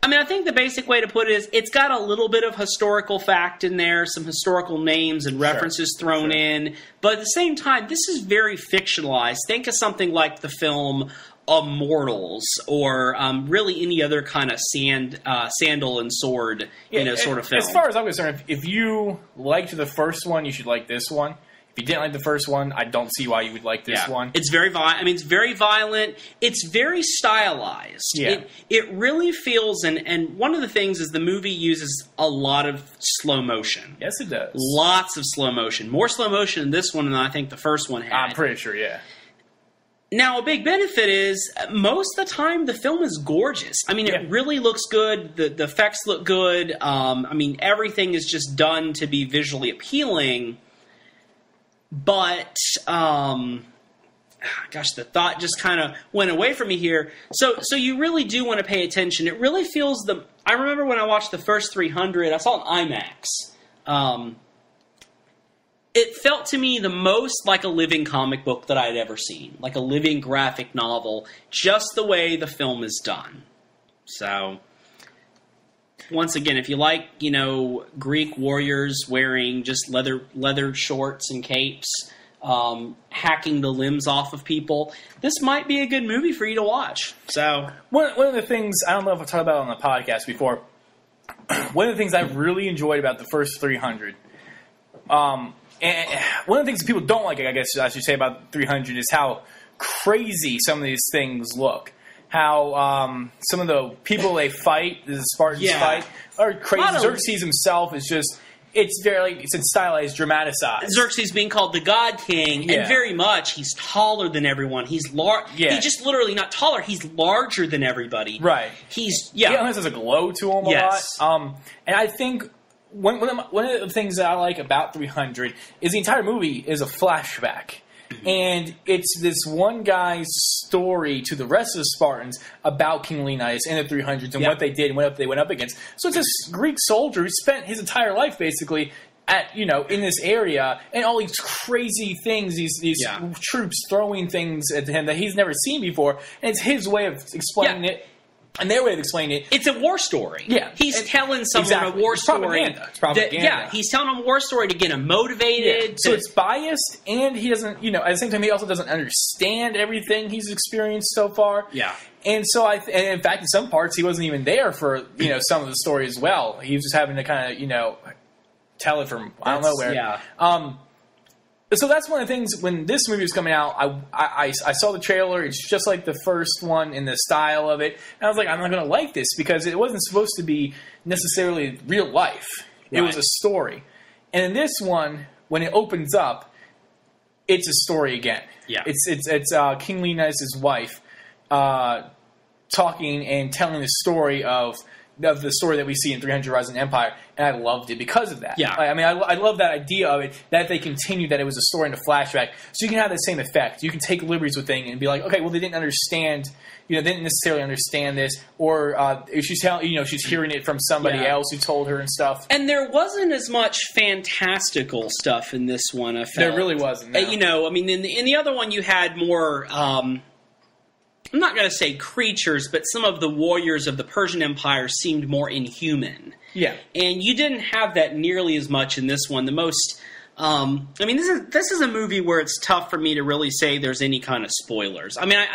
Speaker 2: I mean, I think the basic way to put it is it's got a little bit of historical fact in there, some historical names and references thrown in. But at the same time, this is very fictionalized. Think of something like the film Immortals or really any other kind of sandal and sword sort of film.
Speaker 3: As far as I'm concerned, if you liked the first one, you should like this one. If you didn't like the first one, I don't see why you would like this one.
Speaker 2: It's very violent. I mean, it's very violent. It's very stylized.
Speaker 3: Yeah.
Speaker 2: It really feels, and one of the things is the movie uses a lot of slow motion.
Speaker 3: Yes, it does.
Speaker 2: Lots of slow motion. More slow motion in this one than I think the first one had.
Speaker 3: I'm pretty sure, yeah.
Speaker 2: Now, a big benefit is most of the time the film is gorgeous. I mean, it really looks good. The effects look good. I mean, everything is just done to be visually appealing. But, gosh, the thought just kind of went away from me here. So you really do want to pay attention. It really feels I remember when I watched the first 300, I saw it in IMAX. It felt to me the most like a living comic book that I had ever seen. Like a living graphic novel. Just the way the film is done. So... once again, if you like, Greek warriors wearing just leather shorts and capes, hacking the limbs off of people, this might be a good movie for you to watch. So
Speaker 3: one of the things, I don't know if I talked about it on the podcast before, one of the things I really enjoyed about the first 300, and one of the things that people don't like, I guess I should say, about 300 is how crazy some of these things look. How some of the people they fight, the Spartans fight, are crazy. Xerxes himself is just, it's stylized, dramatized.
Speaker 2: Xerxes being called the God King, and very much, he's taller than everyone. He's he's just literally not taller, he's larger than everybody.
Speaker 3: Right.
Speaker 2: He
Speaker 3: almost has a glow to him a lot. And I think one of the things that I like about 300 is the entire movie is a flashback. And it's this one guy's story to the rest of the Spartans about King Leonidas and the 300s and what they did and what they went up against. So it's this Greek soldier who spent his entire life basically in this area, and all these crazy things, these troops throwing things at him that he's never seen before, and it's his way of explaining it. And their way of explaining it...
Speaker 2: it's a war story.
Speaker 3: Yeah.
Speaker 2: He's telling someone a war story.
Speaker 3: It's propaganda.
Speaker 2: He's telling them a war story to get him motivated.
Speaker 3: Yeah. So it's biased, and he doesn't... at the same time, he also doesn't understand everything he's experienced so far.
Speaker 2: Yeah.
Speaker 3: And so and in fact, in some parts, he wasn't even there for, some of the story as well. He was just having to kind of, tell it from I don't know where.
Speaker 2: Yeah.
Speaker 3: So that's one of the things, when this movie was coming out, I saw the trailer, it's just like the first one in the style of it, and I was like, I'm not going to like this, because it wasn't supposed to be necessarily real life. It was a story. And in this one, when it opens up, it's a story again.
Speaker 2: Yeah.
Speaker 3: It's King Leonidas' wife talking and telling the story of the story that we see in 300 Rise of the Empire, and I loved it because of that.
Speaker 2: Yeah.
Speaker 3: I mean, I love that idea of it, that they continued that it was a story in a flashback, so you can have the same effect. You can take liberties with things and be like, okay, well, they didn't understand, they didn't necessarily understand this, or she's telling, she's hearing it from somebody else who told her and stuff.
Speaker 2: And there wasn't as much fantastical stuff in this one, I felt.
Speaker 3: There really wasn't. No.
Speaker 2: I mean, in the other one, you had more. I'm not going to say creatures, but some of the warriors of the Persian Empire seemed more inhuman.
Speaker 3: Yeah. And
Speaker 2: you didn't have that nearly as much in this one. The most... this is a movie where it's tough for me to really say there's any kind of spoilers. I mean,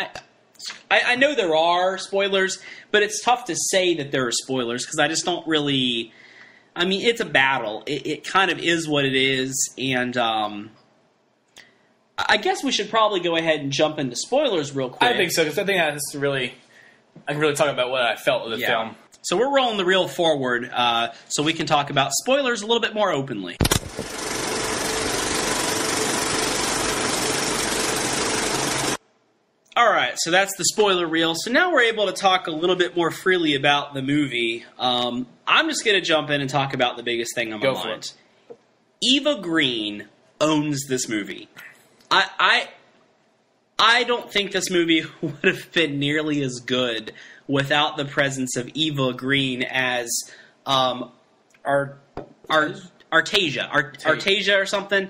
Speaker 2: I know there are spoilers, but it's tough to say that there are spoilers because I just don't really... I mean, it's a battle. It kind of is what it is, and... I guess we should probably go ahead and jump into spoilers real quick.
Speaker 3: I think so, because I think I can really talk about what I felt of the film.
Speaker 2: So we're rolling the reel forward, so we can talk about spoilers a little bit more openly. Alright, so that's the spoiler reel. So now we're able to talk a little bit more freely about the movie. I'm just going to jump in and talk about the biggest thing on my mind. Eva Green owns this movie. I don't think this movie would have been nearly as good without the presence of Eva Green as Artasia or something.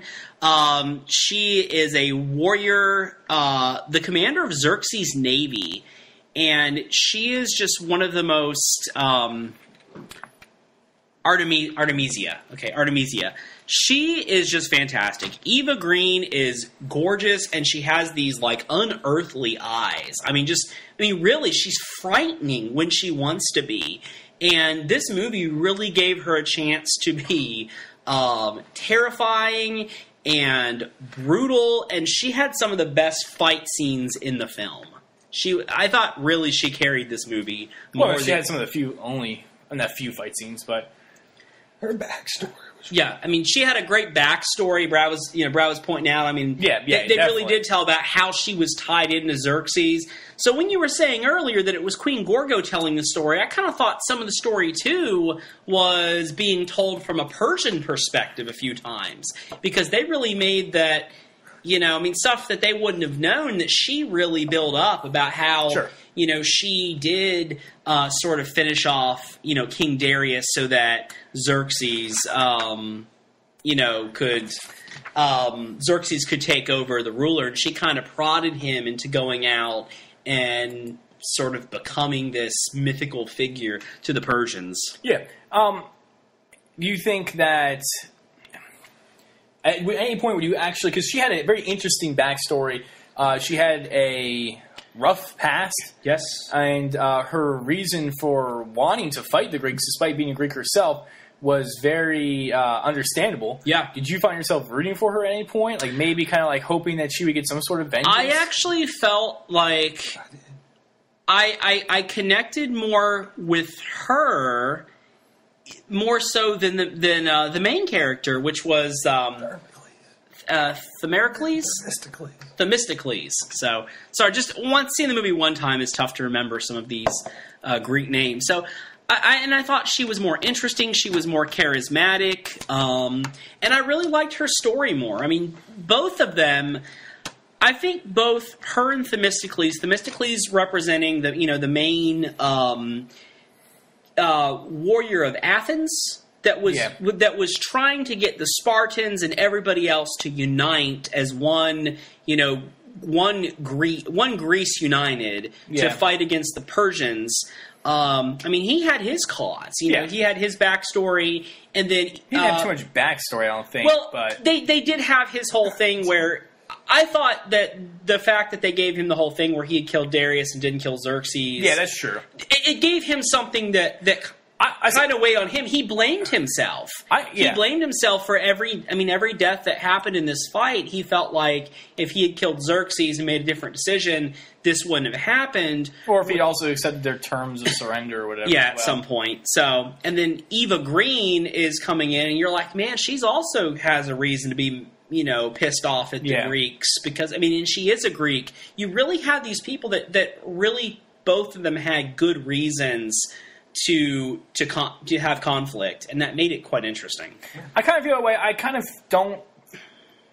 Speaker 2: She is a warrior, the commander of Xerxes' navy, and she is just one of the most Artemisia. She is just fantastic. Eva Green is gorgeous, and she has these, unearthly eyes. Really, she's frightening when she wants to be. And this movie really gave her a chance to be terrifying and brutal, and she had some of the best fight scenes in the film. I thought, really, she carried this movie more.
Speaker 3: Well, she had some of the few fight scenes, but...
Speaker 4: Her backstory was
Speaker 2: she had a great backstory. Brad was pointing out. They really did tell about how she was tied into Xerxes. So when you were saying earlier that it was Queen Gorgo telling the story, I kind of thought some of the story too was being told from a Persian perspective a few times, because they really made that. Stuff that they wouldn't have known that she really built up about how. Sure. She did sort of finish off, King Darius so that Xerxes, Xerxes could take over the ruler. And she kind of prodded him into going out and sort of becoming this mythical figure to the Persians.
Speaker 3: Yeah. You think that at any point would you actually... Because she had a very interesting backstory. She had a... rough past.
Speaker 2: Yes.
Speaker 3: And her reason for wanting to fight the Greeks, despite being a Greek herself, was very understandable.
Speaker 2: Yeah.
Speaker 3: Did you find yourself rooting for her at any point? Maybe kind of hoping that she would get some sort of vengeance?
Speaker 2: I actually felt like I connected more with her more so than the main character, which was Themistocles? So, sorry, just seeing the movie one time is tough to remember some of these Greek names. So, I thought she was more interesting. She was more charismatic, and I really liked her story more. Both of them. I think both her and Themistocles representing the main warrior of Athens. That was trying to get the Spartans and everybody else to unite as one Greece united to fight against the Persians. He had his cause. He had his backstory, and then
Speaker 3: he didn't have too much backstory, I don't think.
Speaker 2: Well,
Speaker 3: but
Speaker 2: they did have his whole thing where. I thought that the fact that they gave him the whole thing where he had killed Darius and didn't kill Xerxes.
Speaker 3: Yeah, that's true.
Speaker 2: It gave him something that kind of weighed on him. He blamed himself. He blamed himself for every death that happened in this fight. He felt like if he had killed Xerxes and made a different decision, this wouldn't have happened.
Speaker 3: Or if he'd also accepted their terms of surrender or whatever.
Speaker 2: Yeah, at some point. So, and then Eva Green is coming in, and you're like, man, she's also has a reason to be pissed off at the Greeks because, and she is a Greek. You really had these people that really, both of them had good reasons to have conflict, and that made it quite interesting.
Speaker 3: I kind of feel that way. I kind of don't.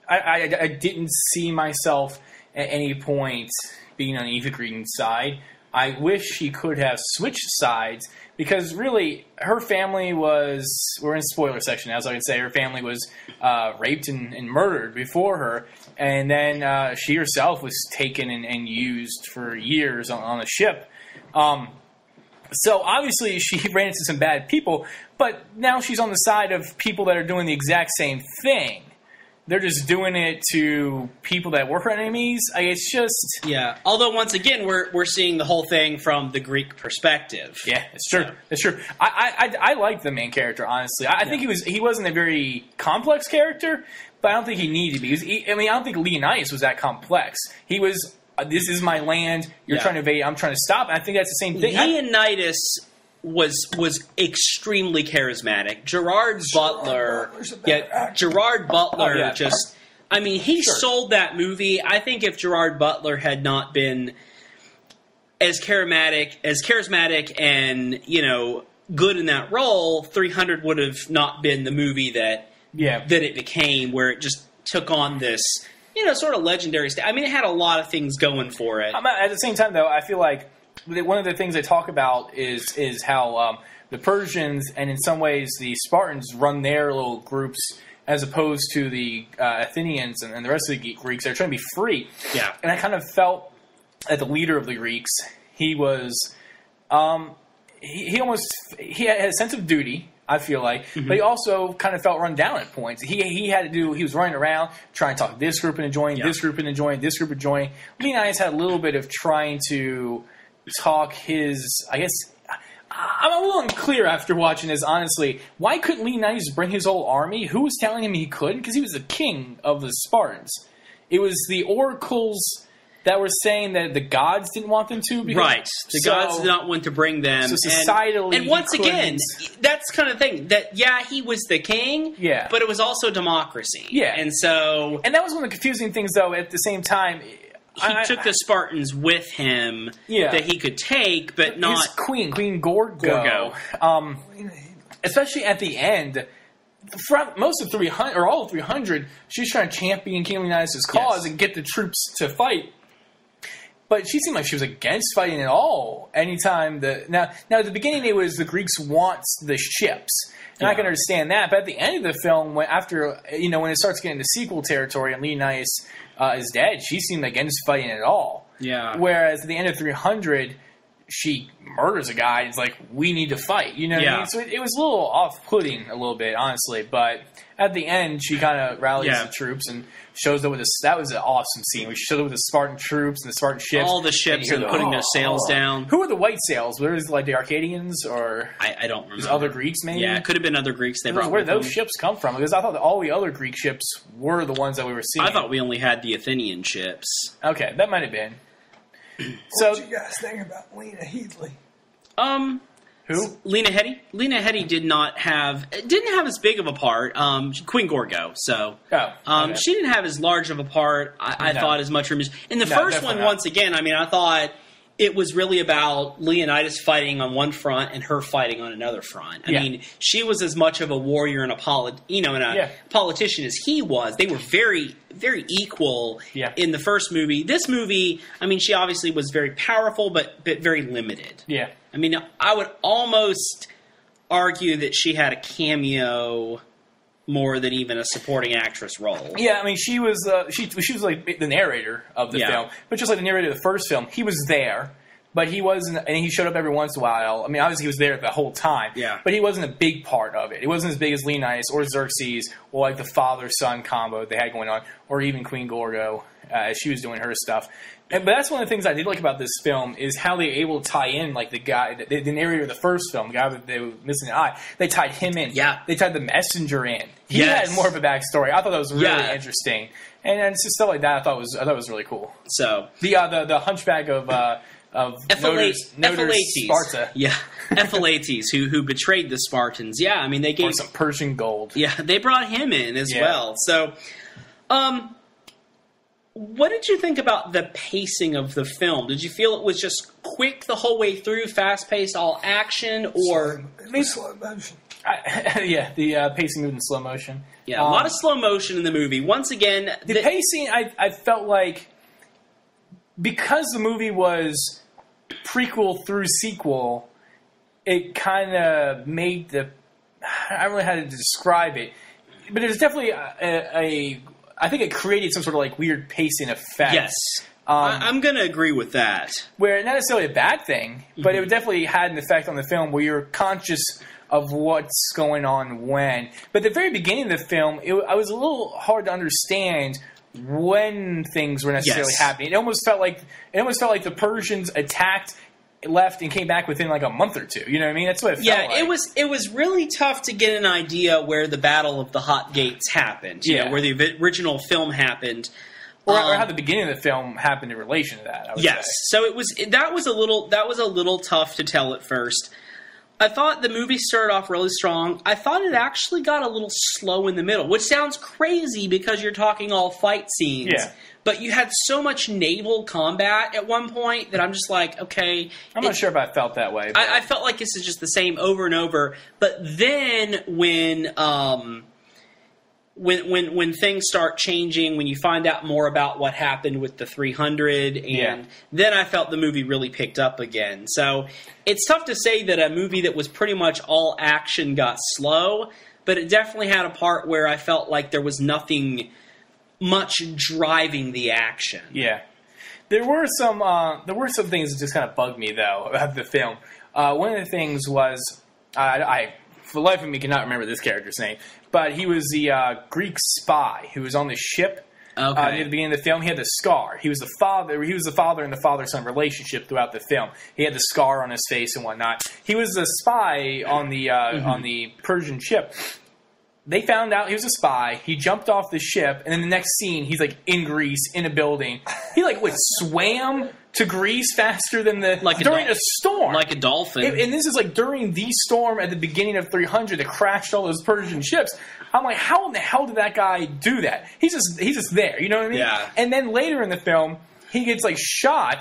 Speaker 3: I didn't see myself at any point being on Eva Green's side. I wish she could have switched sides because really her family we're in spoiler section now, so I can say her family was raped and murdered before her, and then she herself was taken and used for years on a ship. So obviously she ran into some bad people, but now she's on the side of people that are doing the exact same thing. They're just doing it to people that were her enemies. It's just...
Speaker 2: Yeah. Although, once again, we're seeing the whole thing from the Greek perspective.
Speaker 3: Yeah, it's true. So. It's true. I like the main character, honestly. I think he wasn't a very complex character, but I don't think he needed to be. I don't think Leonidas was that complex. He was, this is my land, you're trying to invade, I'm trying to stop. I think that's the same thing.
Speaker 2: Leonidas was extremely charismatic. Gerard Butler just... he sold that movie. I think if Gerard Butler had not been as charismatic and, good in that role, 300 would have not been the movie that it became, where it just took on this, sort of legendary... it had a lot of things going for it.
Speaker 3: At the same time, though, I feel like one of the things they talk about is how the Persians and in some ways the Spartans run their little groups as opposed to the Athenians and the rest of the Greeks. They're trying to be free.
Speaker 2: Yeah.
Speaker 3: And I kind of felt that the leader of the Greeks, he was he had a sense of duty, I feel like, but he also kind of felt run down at points. He was running around trying to talk this group into joining, this group into joining, this group into joining. Leonidas had a little bit of trying to talk his, I'm a little unclear after watching this, honestly. Why couldn't Leonidas bring his whole army? Who was telling him he couldn't? Because he was the king of the Spartans. It was the oracles that were saying that the gods didn't want them to.
Speaker 2: Right. The gods did not want to bring them.
Speaker 3: So societally...
Speaker 2: And once again, that's kind of the thing. That, he was the king, but it was also democracy.
Speaker 3: Yeah.
Speaker 2: And so...
Speaker 3: And that was one of the confusing things, though, at the same time...
Speaker 2: He took the Spartans with him that he could take, but not...
Speaker 3: His Queen Gorgo. Especially at the end, most of 300, or all of 300, she's trying to champion King Leonidas' cause and get the troops to fight. But she seemed like she was against fighting at all. Anytime now at the beginning it was the Greeks want the ships, and I can understand that. But at the end of the film, when it starts getting into sequel territory and Leonidas is dead, she seemed against fighting at all.
Speaker 2: Yeah.
Speaker 3: Whereas at the end of 300, she murders a guy and it's like, we need to fight. You know what I mean? So it was a little off-putting a little bit, honestly. But at the end, she kind of rallies the troops and shows up with that was an awesome scene. We showed up with the Spartan troops and the Spartan ships.
Speaker 2: All the ships and putting their sails down.
Speaker 3: Who were the white sails? Were it like the Arcadians or...
Speaker 2: I don't remember.
Speaker 3: Other Greeks, maybe?
Speaker 2: Yeah, it could have been other Greeks. Where
Speaker 3: did those ships come from? Because I thought that all the other Greek ships were the ones that we were seeing.
Speaker 2: I thought we only had the Athenian ships.
Speaker 3: Okay, that might have been.
Speaker 4: What do you guys think about Lena Headey?
Speaker 3: Who?
Speaker 2: Lena Headey. Lena Headey didn't have as big of a part. Queen Gorgo. So she didn't have as large of a part. I thought as much. In the first one, once again, I thought it was really about Leonidas fighting on one front and her fighting on another front. I mean, she was as much of a warrior and a politician as he was. They were very, very equal in the first movie. This movie, she obviously was very powerful, but very limited.
Speaker 3: Yeah.
Speaker 2: I would almost argue that she had a cameo more than even a supporting actress role.
Speaker 3: Yeah, she was she was like the narrator of the film, but just like the narrator of the first film, he was there, but he wasn't, and he showed up every once in a while. Obviously he was there the whole time, but he wasn't a big part of it. It wasn't as big as Leonidas or Xerxes or like the father-son combo they had going on, or even Queen Gorgo as she was doing her stuff. But that's one of the things I did like about this film is how they were able to tie in, like the guy, the narrator of the first film, the guy that they were missing an eye. They tied him in.
Speaker 2: Yeah.
Speaker 3: They tied the messenger in. He had more of a backstory. I thought that was really interesting, and just stuff like that. I thought was really cool.
Speaker 2: So
Speaker 3: the hunchback of Notor's Sparta.
Speaker 2: Yeah, Ephialtes, who betrayed the Spartans. Yeah, they gave
Speaker 3: some Persian gold.
Speaker 2: Yeah, they brought him in as well. So. What did you think about the pacing of the film? Did you feel it was just quick the whole way through, fast-paced, all action, or...
Speaker 4: Slow motion.
Speaker 3: The pacing moved in slow motion.
Speaker 2: Yeah, a lot of slow motion in the movie. Once again...
Speaker 3: The pacing, I felt like... Because the movie was prequel through sequel, it kind of made the... I don't know how to describe it. But there's definitely I think it created some sort of like weird pacing effect.
Speaker 2: Yes. I'm going to agree with that.
Speaker 3: Where not necessarily a bad thing, but it definitely had an effect on the film where you're conscious of what's going on when. But at the very beginning of the film, I was a little hard to understand when things were necessarily happening. It almost felt like the Persians attacked, left, and came back within like a month or two. You know what I mean? That's what it felt like.
Speaker 2: It was really tough to get an idea where the Battle of the Hot Gates happened. You know, where the original film happened.
Speaker 3: Or how the beginning of the film happened in relation to that. I would say.
Speaker 2: So that was a little tough to tell at first. I thought the movie started off really strong. I thought it actually got a little slow in the middle, which sounds crazy because you're talking all fight scenes. Yeah. But you had so much naval combat at one point that I'm just like, okay.
Speaker 3: I'm not sure if I felt that way.
Speaker 2: I felt like this is just the same over and over. But then when things start changing, when you find out more about what happened with the 300, and then I felt the movie really picked up again. So it's tough to say that a movie that was pretty much all action got slow, but it definitely had a part where I felt like there was nothing much driving the action.
Speaker 3: Yeah. There were some things that just kind of bugged me, though, about the film. One of the things was, I for the life of me cannot remember this character's name, but he was the Greek spy who was on the ship near the beginning of the film. He had the scar. He was the father in the father-son relationship throughout the film. He had the scar on his face and whatnot. He was the spy on the Persian ship. They found out he was a spy. He jumped off the ship, and then the next scene, he's like in Greece in a building. He swam to Greece faster than during a storm,
Speaker 2: like a dolphin.
Speaker 3: And this is like during the storm at the beginning of 300 that crashed all those Persian ships. I'm like, how in the hell did that guy do that? He's just there, you know what I mean?
Speaker 2: Yeah.
Speaker 3: And then later in the film, he gets shot.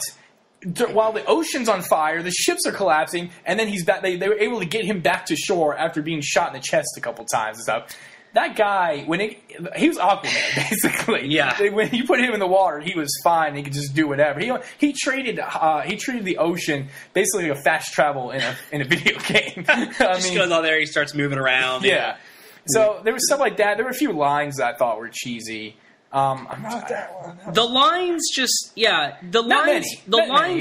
Speaker 3: While the ocean's on fire, the ships are collapsing, and then he's back. They were able to get him back to shore after being shot in the chest a couple times and stuff. That guy, he was Aquaman, basically.
Speaker 2: Yeah.
Speaker 3: When you put him in the water, he was fine. He could just do whatever. He treated the ocean basically like a fast travel in a video game.
Speaker 2: Just goes on there, he starts moving around.
Speaker 3: Yeah. So there was stuff like that. There were a few lines that I thought were cheesy.
Speaker 4: Not that one.
Speaker 2: The lines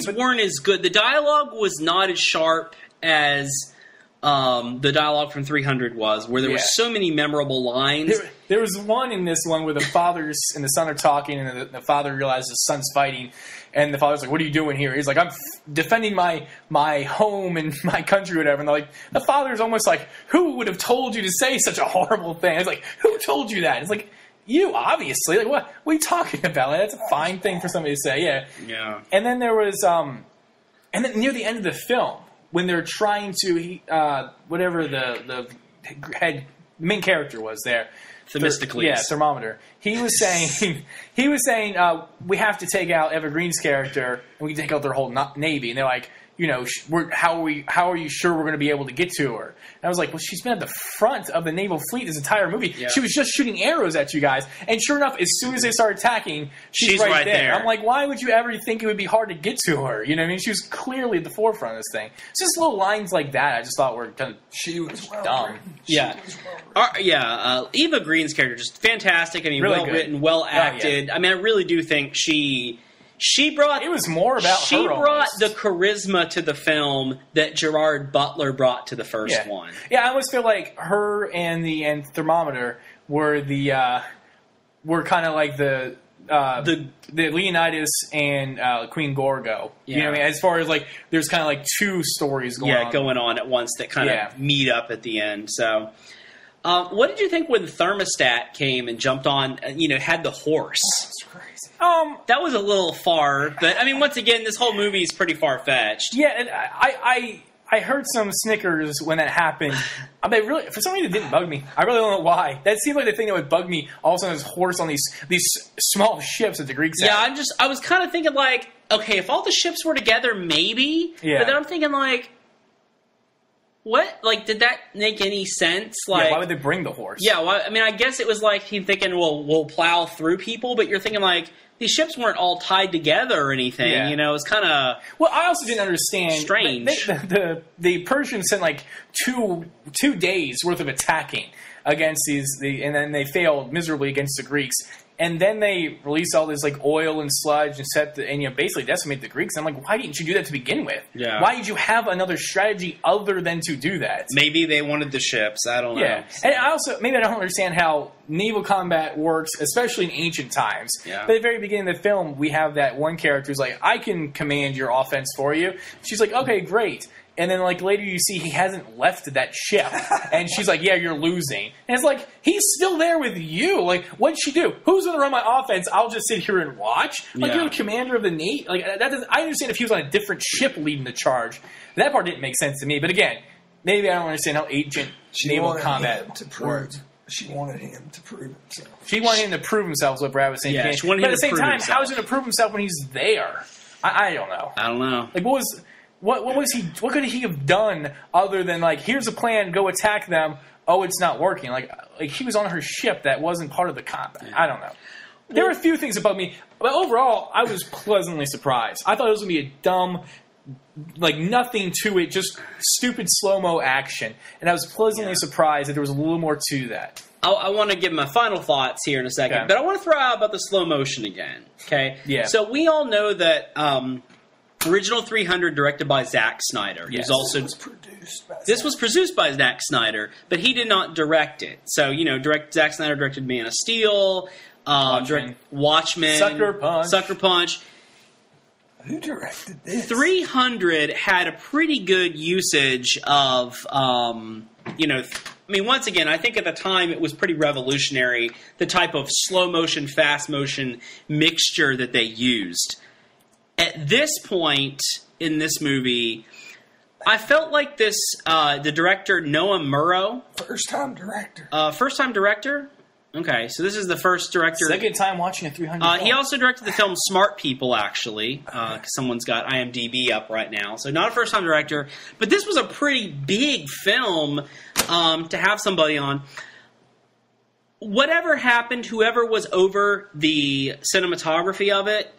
Speaker 2: weren't as good. The dialogue was not as sharp as the dialogue from 300 was, where there were so many memorable lines.
Speaker 3: There was one in this one where the father and the son are talking, and the father realizes his son's fighting, and the father's like, "What are you doing here?" He's like, "I'm defending my home and my country, whatever." And they're like, the father's almost like, "Who would have told you to say such a horrible thing?" It's like, "Who told you that?" It's like, you, obviously. Like, what are you talking about? Like, that's a fine thing for somebody to say,
Speaker 2: Yeah.
Speaker 3: And then there was, and then near the end of the film, when they're trying to, whatever the main character was there.
Speaker 2: Themistocles.
Speaker 3: Thermometer. He was saying, we have to take out Eva Green's character, and we can take out their whole Navy. And they're like, how are you sure we're going to be able to get to her? And I was like, well, she's been at the front of the naval fleet this entire movie. Yeah. She was just shooting arrows at you guys. And sure enough, as soon as they start attacking, she's right there. I'm like, why would you ever think it would be hard to get to her? You know what I mean? She was clearly at the forefront of this thing. It's just little lines like that I just thought were kind of dumb.
Speaker 2: Eva Green's character, just fantastic. I mean,
Speaker 3: really
Speaker 2: well-written, well-acted. I mean, I really do think she brought...
Speaker 3: It was more about her.
Speaker 2: She brought the charisma to the film that Gerard Butler brought to the first one.
Speaker 3: Yeah, I almost feel like her and Thermometer were were kind of like the Leonidas and Queen Gorgo. Yeah. You know what I mean? As far as there's kind of two stories going on
Speaker 2: at once that kind of meet up at the end. So, what did you think when Thermostat came and jumped on? Had the horse.
Speaker 4: That's crazy.
Speaker 2: That was a little far, but I mean, once again, this whole movie is pretty far-fetched.
Speaker 3: Yeah, and I heard some snickers when that happened. I mean, really, for some reason, it didn't bug me. I really don't know why. That seemed like the thing that would bug me. All of a sudden, this horse on these small ships that the Greeks had.
Speaker 2: Yeah, I was kind of thinking like, okay, if all the ships were together, maybe. Yeah. But then I'm thinking like, what? Like, did that make any sense? Like,
Speaker 3: why would they bring the horse?
Speaker 2: Yeah, well, I mean, I guess it was like he's thinking, well, we'll plow through people, but you're thinking like, these ships weren't all tied together or anything. Yeah. You know, it's kind of
Speaker 3: well. I also didn't understand.
Speaker 2: Strange.
Speaker 3: The Persians sent like two days worth of attacking against and then they failed miserably against the Greeks. And then they released all this like oil and sludge and basically decimate the Greeks. And I'm like, why didn't you do that to begin with? Yeah. Why did you have another strategy other than to do that?
Speaker 2: Maybe they wanted the ships. I don't know.
Speaker 3: Yeah. And maybe I don't understand how naval combat works, especially in ancient times. Yeah. But at the very beginning of the film, we have that one character who's like, I can command your offense for you. She's like, okay, great. And then, like, later you see he hasn't left that ship. And she's like, yeah, you're losing. And it's like, he's still there with you. Like, what'd she do? Who's going to run my offense? I'll just sit here and watch? Like, you're the commander of the Navy. Like, I understand if he was on a different ship leading the charge. That part didn't make sense to me. But again, maybe I don't understand how ancient naval combat works.
Speaker 4: She wanted him to prove himself.
Speaker 3: She wanted him to prove himself, is what Brad was saying.
Speaker 2: Yeah, she wanted him to prove himself. But at the same time,
Speaker 3: how is he going to prove himself when he's there? I don't know.
Speaker 2: I don't know.
Speaker 3: Like, what could he have done other than like, here's a plan, go attack them. Oh, it's not working. Like he was on her ship that wasn't part of the combat. Yeah. I don't know. There were a few things about me, but overall, I was pleasantly surprised. I thought it was going to be a dumb, like nothing to it, just stupid slow-mo action. And I was pleasantly surprised that there was a little more to that.
Speaker 2: I want to give my final thoughts here in a second, but I want to throw out about the slow motion again. Okay?
Speaker 3: Yeah.
Speaker 2: So we all know that original 300 directed by Zack Snyder.
Speaker 3: Yes.
Speaker 2: This was produced by Zack Snyder, but he did not direct it. So, Zack Snyder directed Man of Steel, Watchmen, Sucker Punch.
Speaker 4: Who directed this?
Speaker 2: 300 had a pretty good usage of, once again, I think at the time it was pretty revolutionary, the type of slow motion, fast motion mixture that they used. At this point in this movie, I felt like the director, Noah Murrow.
Speaker 4: First-time director.
Speaker 2: First-time director? Okay, so this is the first director.
Speaker 3: Second time watching a 300
Speaker 2: He also directed the film Smart People, actually. Someone's got IMDb up right now. So not a first-time director. But this was a pretty big film to have somebody on. Whatever happened, whoever was over the cinematography of it,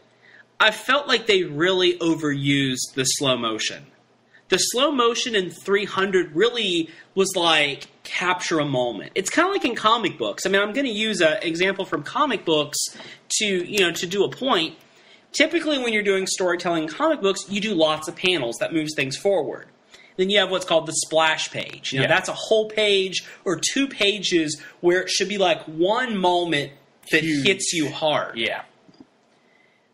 Speaker 2: I felt like they really overused the slow motion. The slow motion in 300 really was like capture a moment. It's kind of like in comic books. I mean, I'm going to use an example from comic books to do a point. Typically, when you're doing storytelling in comic books, you do lots of panels that moves things forward. Then you have what's called the splash page. That's a whole page or 2 pages where it should be like one moment that hits you hard.
Speaker 3: Yeah.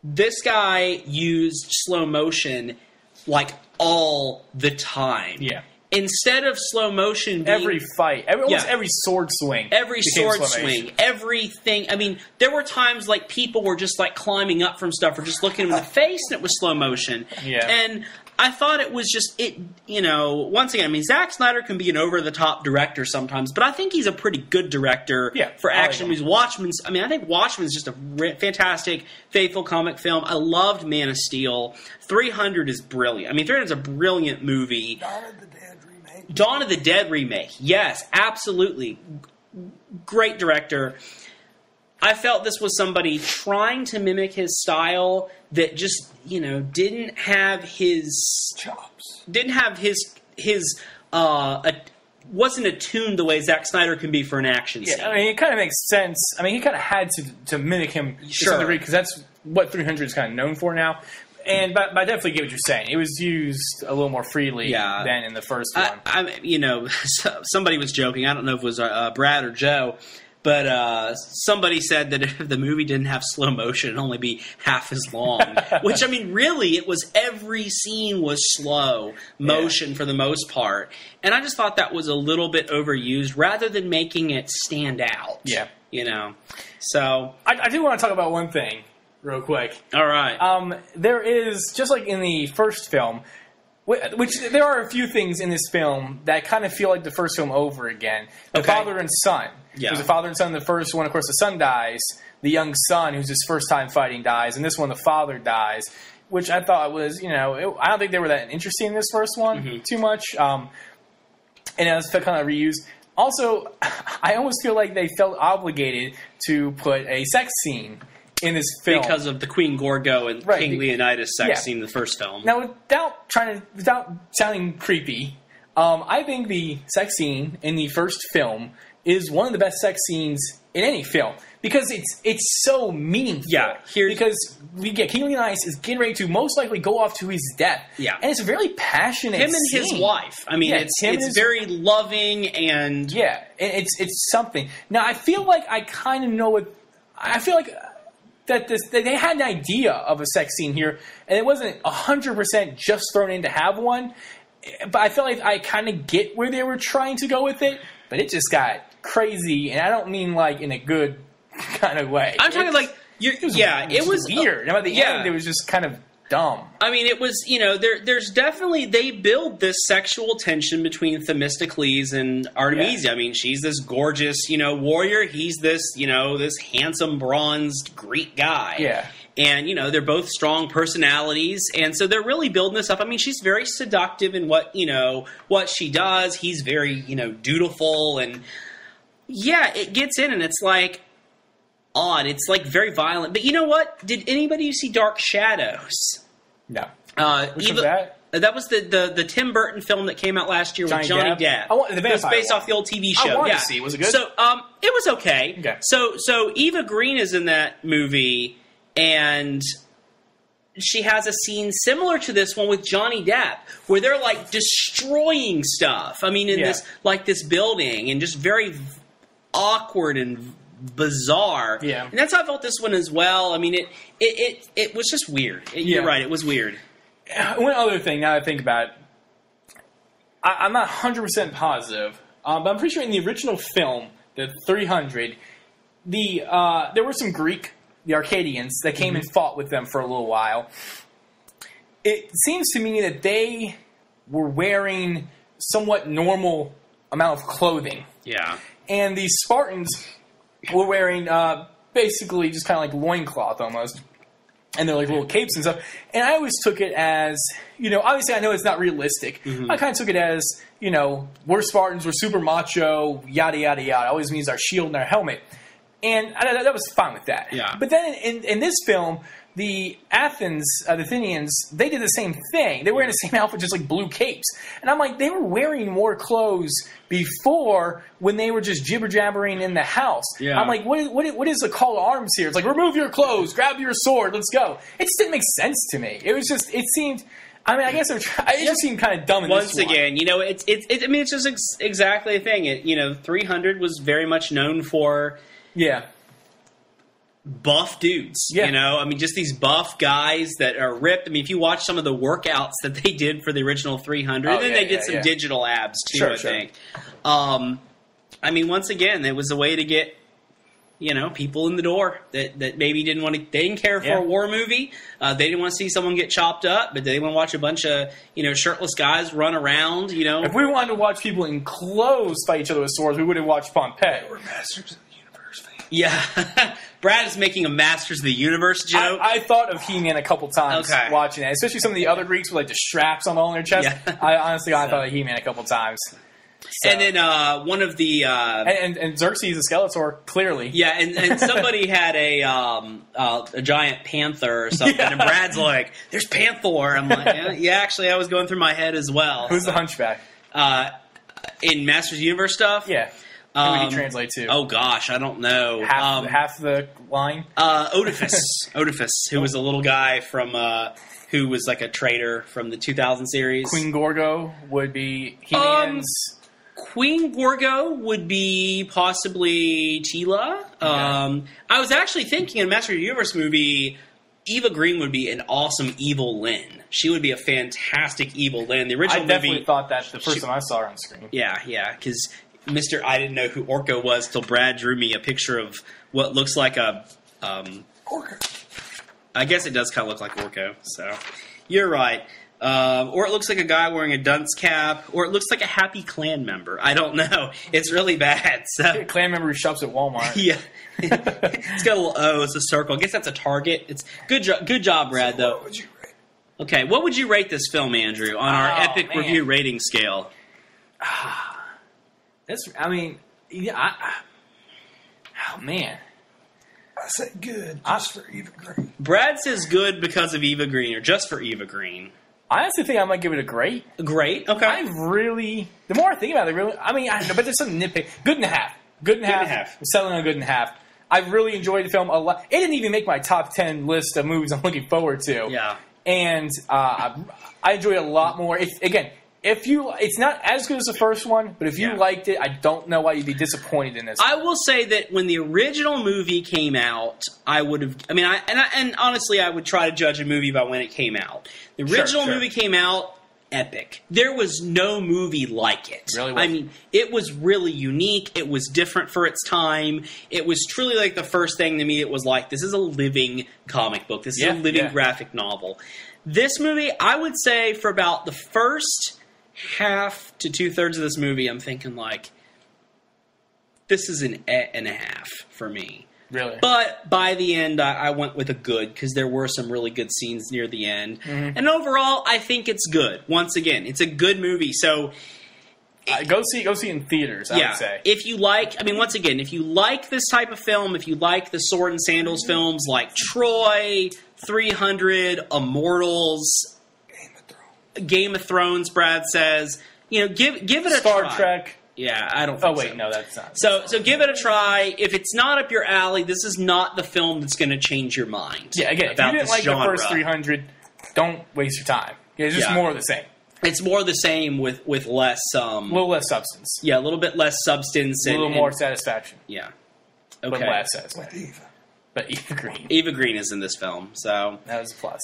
Speaker 2: This guy used slow motion like all the time.
Speaker 3: Yeah.
Speaker 2: Instead of slow motion being...
Speaker 3: Every fight. Almost every sword swing.
Speaker 2: Every sword swing. Everything. I mean, there were times like people were just like climbing up from stuff or just looking them in the face and it was slow motion.
Speaker 3: Yeah.
Speaker 2: And I thought it was just, once again, I mean, Zack Snyder can be an over-the-top director sometimes, but I think he's a pretty good director for action movies. I think Watchmen's just a fantastic, faithful comic film. I loved Man of Steel. 300 is brilliant. I mean, 300 is a brilliant movie. Dawn of the Dead remake. Yes, absolutely. Great director. I felt this was somebody trying to mimic his style that just, didn't have his
Speaker 4: chops.
Speaker 2: Didn't have wasn't attuned the way Zack Snyder can be for an action scene.
Speaker 3: I mean, it kind of makes sense. I mean, he kind of had to mimic him to some degree because that's what 300 is kind of known for now. But I definitely get what you're saying. It was used a little more freely than in the first one.
Speaker 2: Somebody was joking. I don't know if it was Brad or Joe. But somebody said that if the movie didn't have slow motion, it'd only be half as long. Which, I mean, really, it was every scene was slow motion for the most part. And I just thought that was a little bit overused rather than making it stand out.
Speaker 3: Yeah.
Speaker 2: So...
Speaker 3: I do want to talk about one thing real quick.
Speaker 2: All right.
Speaker 3: There is, just like in the first film, Which there are a few things in this film that kind of feel like the first film over again. The father and son.
Speaker 2: Yeah.
Speaker 3: There's a father and son in the first one. Of course, the son dies. The young son, who's his first time fighting, dies. And this one, the father dies, which I thought was, I don't think they were that interesting in this first one too much. And it was kind of reused. Also, I almost feel like they felt obligated to put a sex scene in this film
Speaker 2: because of the Queen Gorgo and King Leonidas sex scene in the first film.
Speaker 3: Now, without sounding creepy, I think the sex scene in the first film is one of the best sex scenes in any film because it's so meaningful.
Speaker 2: Yeah,
Speaker 3: because we get King Leonidas is getting ready to most likely go off to his death.
Speaker 2: Yeah,
Speaker 3: and it's a very passionate.
Speaker 2: Him and
Speaker 3: scene.
Speaker 2: his wife. I mean, it's very loving and
Speaker 3: and it's something. Now, I feel like I kind of know what I feel like. That they had an idea of a sex scene here, and it wasn't 100% just thrown in to have one. But I feel like I kind of get where they were trying to go with it, but it just got crazy, and I don't mean like in a good kind of way.
Speaker 2: I'm talking like it was
Speaker 3: weird. And at the end, it was just kind of dumb.
Speaker 2: I mean, it was, there's definitely, they build this sexual tension between Themistocles and Artemisia. I mean, she's this gorgeous, warrior. He's this, this handsome, bronzed Greek guy.
Speaker 3: Yeah.
Speaker 2: And, they're both strong personalities. And so they're really building this up. I mean, she's very seductive in what she does. He's very, dutiful. And, it gets in and it's like, odd. It's like very violent. But you know what? Did anybody see Dark Shadows?
Speaker 3: No.
Speaker 2: Which was that? That was the Tim Burton film that came out last year with Johnny Depp.
Speaker 3: The
Speaker 2: it was based off the old TV show.
Speaker 3: I wanted to see. Was it good?
Speaker 2: So it was okay. So Eva Green is in that movie, and she has a scene similar to this one with Johnny Depp, where they're like destroying stuff. I mean, in this building, and just very awkward and bizarre.
Speaker 3: Yeah.
Speaker 2: And that's how I felt this one as well. I mean, it was just weird. You're right, it was weird.
Speaker 3: One other thing, now that I think about it, I'm not 100% positive, but I'm pretty sure in the original film, the 300, there were some Greek, the Arcadians, that came and fought with them for a little while. It seems to me that they were wearing somewhat normal amount of clothing.
Speaker 2: Yeah.
Speaker 3: And the Spartans were wearing basically just kind of like loincloth almost. And they're like little capes and stuff. And I always took it as, obviously I know it's not realistic. I kind of took it as, we're Spartans, we're super macho, yada, yada, yada. It always means our shield and our helmet. And that was fine with that.
Speaker 2: Yeah.
Speaker 3: But then in this film, the Athenians, they did the same thing. They were wearing the same outfit, just like blue capes. And I'm like, they were wearing more clothes before when they were just jibber-jabbering in the house.
Speaker 2: Yeah.
Speaker 3: I'm like, what is the call to arms here? It's like, remove your clothes, grab your sword, let's go. It just didn't make sense to me. It was just, it seemed... I mean, I guess it just seemed kind of dumb in this one.
Speaker 2: Once again, it's just exactly the thing. 300 was very much known for...
Speaker 3: Yeah.
Speaker 2: Buff dudes, I mean, just these buff guys that are ripped. I mean, if you watch some of the workouts that they did for the original 300, and then they did some digital abs too, I think. I mean, once again, it was a way to get, people in the door that maybe they didn't care for a war movie. They didn't want to see someone get chopped up, but they didn't want to watch a bunch of, shirtless guys run around,
Speaker 3: If we wanted to watch people in clothes fight each other with swords, we would have watched Pompeii.
Speaker 4: We're Masters of the Universe fans.
Speaker 2: Yeah. Brad is making a Masters of the Universe joke.
Speaker 3: I thought of He-Man a couple times watching that, especially some of the other Greeks with like the straps on all their chest. Yeah. I thought of He-Man a couple times. So.
Speaker 2: And then one of the
Speaker 3: and Xerxes the Skeletor, clearly.
Speaker 2: Yeah, and somebody had a giant panther or something, and Brad's like, "There's Panther." I'm like, yeah, actually, I was going through my head as well.
Speaker 3: Who's the Hunchback?
Speaker 2: In Masters of the Universe stuff?
Speaker 3: Yeah. Who would he translate to?
Speaker 2: Oh gosh, I don't know.
Speaker 3: Half the line?
Speaker 2: Oedipus, who was a little guy from who was like a traitor from the 2000 series.
Speaker 3: Queen Gorgo would be He-Man's...
Speaker 2: Queen Gorgo would be possibly Tila. I was actually thinking in a Master of the Universe movie, Eva Green would be an awesome Evil Lynn. She would be a fantastic Evil Lynn. The original
Speaker 3: I definitely thought that the first time I saw her on screen.
Speaker 2: Yeah, because I didn't know who Orko was till Brad drew me a picture of what looks like a...
Speaker 4: Orko.
Speaker 2: I guess it does kind of look like Orko, so... You're right. Or it looks like a guy wearing a dunce cap, or it looks like a Happy Klan member. I don't know. It's really bad. So
Speaker 3: Klan member who shops at Walmart.
Speaker 2: Yeah. It's got a little O. It's a circle. I guess that's a target. It's good job, Brad, though.
Speaker 4: What would you rate?
Speaker 2: Okay, what would you rate this film, Andrew, on our epic review rating scale?
Speaker 3: Oh, man.
Speaker 4: I say good just for Eva Green.
Speaker 2: Brad says good because of Eva Green, or just for Eva Green.
Speaker 3: I honestly think I might give it a great.
Speaker 2: Great? Okay.
Speaker 3: The more I think about it, I don't know, but there's some nitpick. Good and a half. Good and a half. I'm settling on good and a half. I really enjoyed the film a lot. It didn't even make my top 10 list of movies I'm looking forward to.
Speaker 2: Yeah.
Speaker 3: And I enjoyed it a lot more. It's not as good as the first one, but if you liked it, I don't know why you'd be disappointed in this.
Speaker 2: I will say that when the original movie came out, I would have. I mean, and honestly, I would try to judge a movie by when it came out. The original movie came out, epic. There was no movie like it.
Speaker 3: Really wasn't.
Speaker 2: I mean, it was really unique. It was different for its time. It was truly like the first thing to me. It was like, this is a living comic book. This is a living graphic novel. This movie, I would say, for about the first half to 2/3 of this movie, I'm thinking like, this is an and a half for me.
Speaker 3: Really?
Speaker 2: But by the end, I went with a good, because there were some really good scenes near the end. Mm-hmm. And overall, I think it's good. Once again, it's a good movie. So
Speaker 3: go see it in theaters, I would say.
Speaker 2: If you like, once again, if you like this type of film, if you like the sword and sandals films like Troy, 300, Immortals, Game of Thrones, Brad says, give it a try.
Speaker 3: Star Trek.
Speaker 2: Yeah, I don't think so.
Speaker 3: No, that's not.
Speaker 2: So give it a try. If it's not up your alley, this is not the film that's going to change your mind.
Speaker 3: Yeah, again, if you didn't like the first 300, don't waste your time. It's just more of the same.
Speaker 2: It's more the same with less... a
Speaker 3: little less substance.
Speaker 2: Yeah, a little bit less substance.
Speaker 3: A little more satisfaction.
Speaker 2: Yeah.
Speaker 3: Okay. But less satisfaction.
Speaker 4: With Eva.
Speaker 3: But Eva Green.
Speaker 2: Eva Green is in this film, so...
Speaker 3: That was a plus.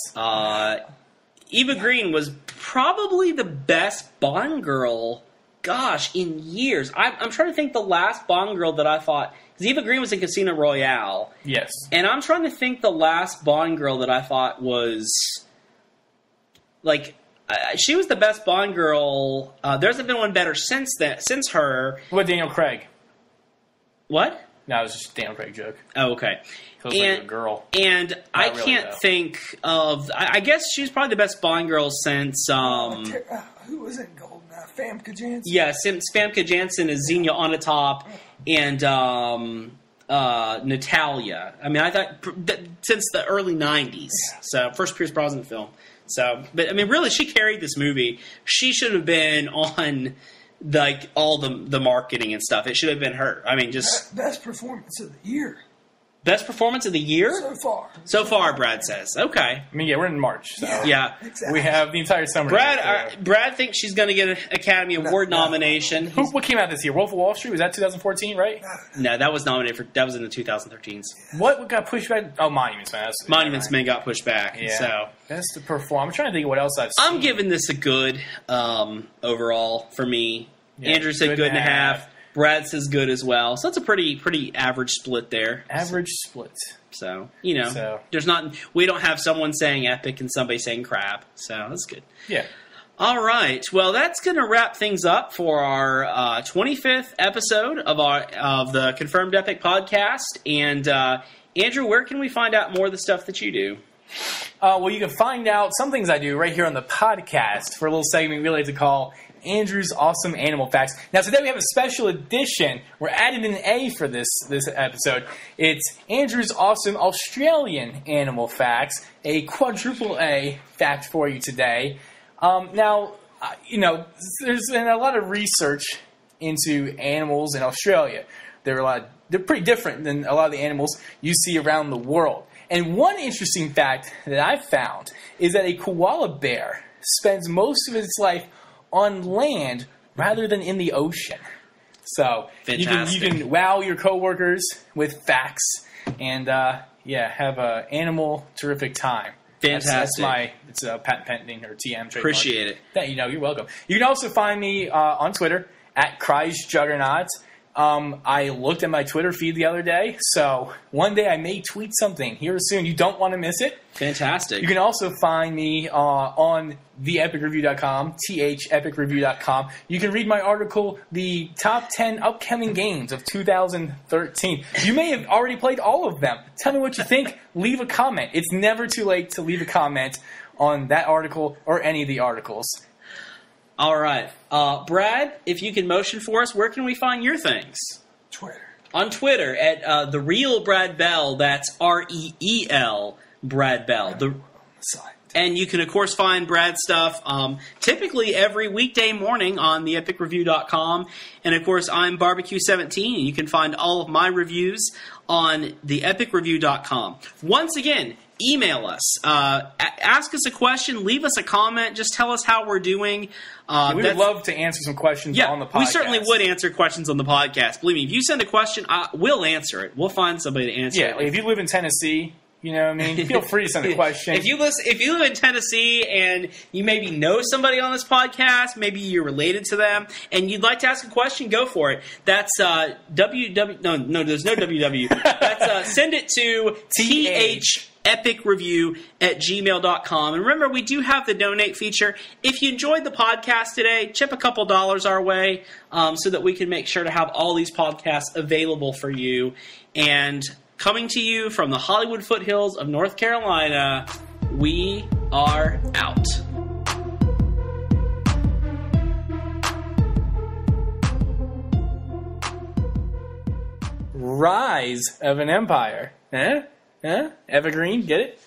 Speaker 2: Eva Green was probably the best Bond girl... Gosh, in years. I'm trying to think the last Bond girl that I thought... Because Eva Green was in Casino Royale.
Speaker 3: Yes.
Speaker 2: And I'm trying to think the last Bond girl that I thought was... Like, she was the best Bond girl. There hasn't been one better since her.
Speaker 3: What, Daniel Craig?
Speaker 2: What?
Speaker 3: No, it was just a Daniel Craig joke.
Speaker 2: Oh, okay.
Speaker 3: Feels like a girl.
Speaker 2: And
Speaker 3: Not
Speaker 2: I
Speaker 3: really,
Speaker 2: can't think of... I guess she's probably the best Bond girl since...
Speaker 4: who was in Goldeneye? Famke Janssen?
Speaker 2: Yeah, Famke Janssen is Xenia Onatopp and Natalia. I mean, I thought since the early 90s. Yeah. So, first Pierce Brosnan film. So, but I mean, really, she carried this movie. She should have been on... like all the marketing and stuff. It should have been her. I mean, just...
Speaker 4: Best performance of the year.
Speaker 2: Best performance of the year? So far, Brad says. Okay.
Speaker 3: I mean, we're in March, so...
Speaker 2: Yeah.
Speaker 4: Exactly.
Speaker 3: We have the entire summer.
Speaker 2: Brad thinks she's going to get an Academy Award nomination.
Speaker 3: What came out this year? Wolf of Wall Street? Was that 2014, right?
Speaker 2: No, that was nominated for... That was in the 2013s.
Speaker 3: What got pushed back? Oh, Monuments Man.
Speaker 2: Monuments Man got pushed back. Yeah. So.
Speaker 3: That's the perform. I'm trying to think of what else I've seen.
Speaker 2: I'm giving this a good overall for me. Yeah, Andrew said good and a half. Brad says good as well. So that's a pretty average split there.
Speaker 3: Average split.
Speaker 2: So, there's not... We don't have someone saying epic and somebody saying crap. So that's good.
Speaker 3: Yeah.
Speaker 2: All right. Well, that's going to wrap things up for our 25th episode of the Confirmed Epic podcast. And, Andrew, where can we find out more of the stuff that you do?
Speaker 3: Well, you can find out some things I do right here on the podcast for a little segment we like to call Andrew's Awesome Animal Facts. Now, today we have a special edition. We're adding an A for this episode. It's Andrew's Awesome Australian Animal Facts, a quadruple A fact for you today. Now, there's been a lot of research into animals in Australia. They're pretty different than a lot of the animals you see around the world. And one interesting fact that I've found is that a koala bear spends most of its life on land rather than in the ocean. So you can wow your coworkers with facts and have an animal terrific time.
Speaker 2: Fantastic.
Speaker 3: It's a patent pending or TM trademark.
Speaker 2: Appreciate it.
Speaker 3: You're welcome. You can also find me on Twitter at ChrysJuggernaut. I looked at my Twitter feed the other day, so one day I may tweet something here soon. You don't want to miss it.
Speaker 2: Fantastic.
Speaker 3: You can also find me on theepicreview.com, thepicreview.com. You can read my article, The Top 10 Upcoming Games of 2013. You may have already played all of them. Tell me what you think. Leave a comment. It's never too late to leave a comment on that article or any of the articles.
Speaker 2: All right. Brad, if you can motion for us, where can we find your things?
Speaker 4: Twitter.
Speaker 2: On Twitter at The Real Brad Bell. That's REEL Brad Bell. And you can, of course, find Brad's stuff typically every weekday morning on theepicreview.com. And, of course, I'm Barbecue17. And you can find all of my reviews on theepicreview.com. Once again, email us. Ask us a question. Leave us a comment. Just tell us how we're doing.
Speaker 3: We would love to answer some questions on the podcast.
Speaker 2: We certainly would answer questions on the podcast. Believe me, if you send a question, we'll answer it. We'll find somebody to answer it.
Speaker 3: Yeah, like if you live in Tennessee, you know what I mean? Feel free to send a question.
Speaker 2: If you live in Tennessee and you maybe know somebody on this podcast, maybe you're related to them, and you'd like to ask a question, go for it. That's No, there's no www. That's send it to epicreview@gmail.com. And remember, we do have the donate feature. If you enjoyed the podcast today, chip a couple dollars our way so that we can make sure to have all these podcasts available for you. And coming to you from the Hollywood foothills of North Carolina, we are out.
Speaker 3: Rise of an Empire. Evergreen, get it?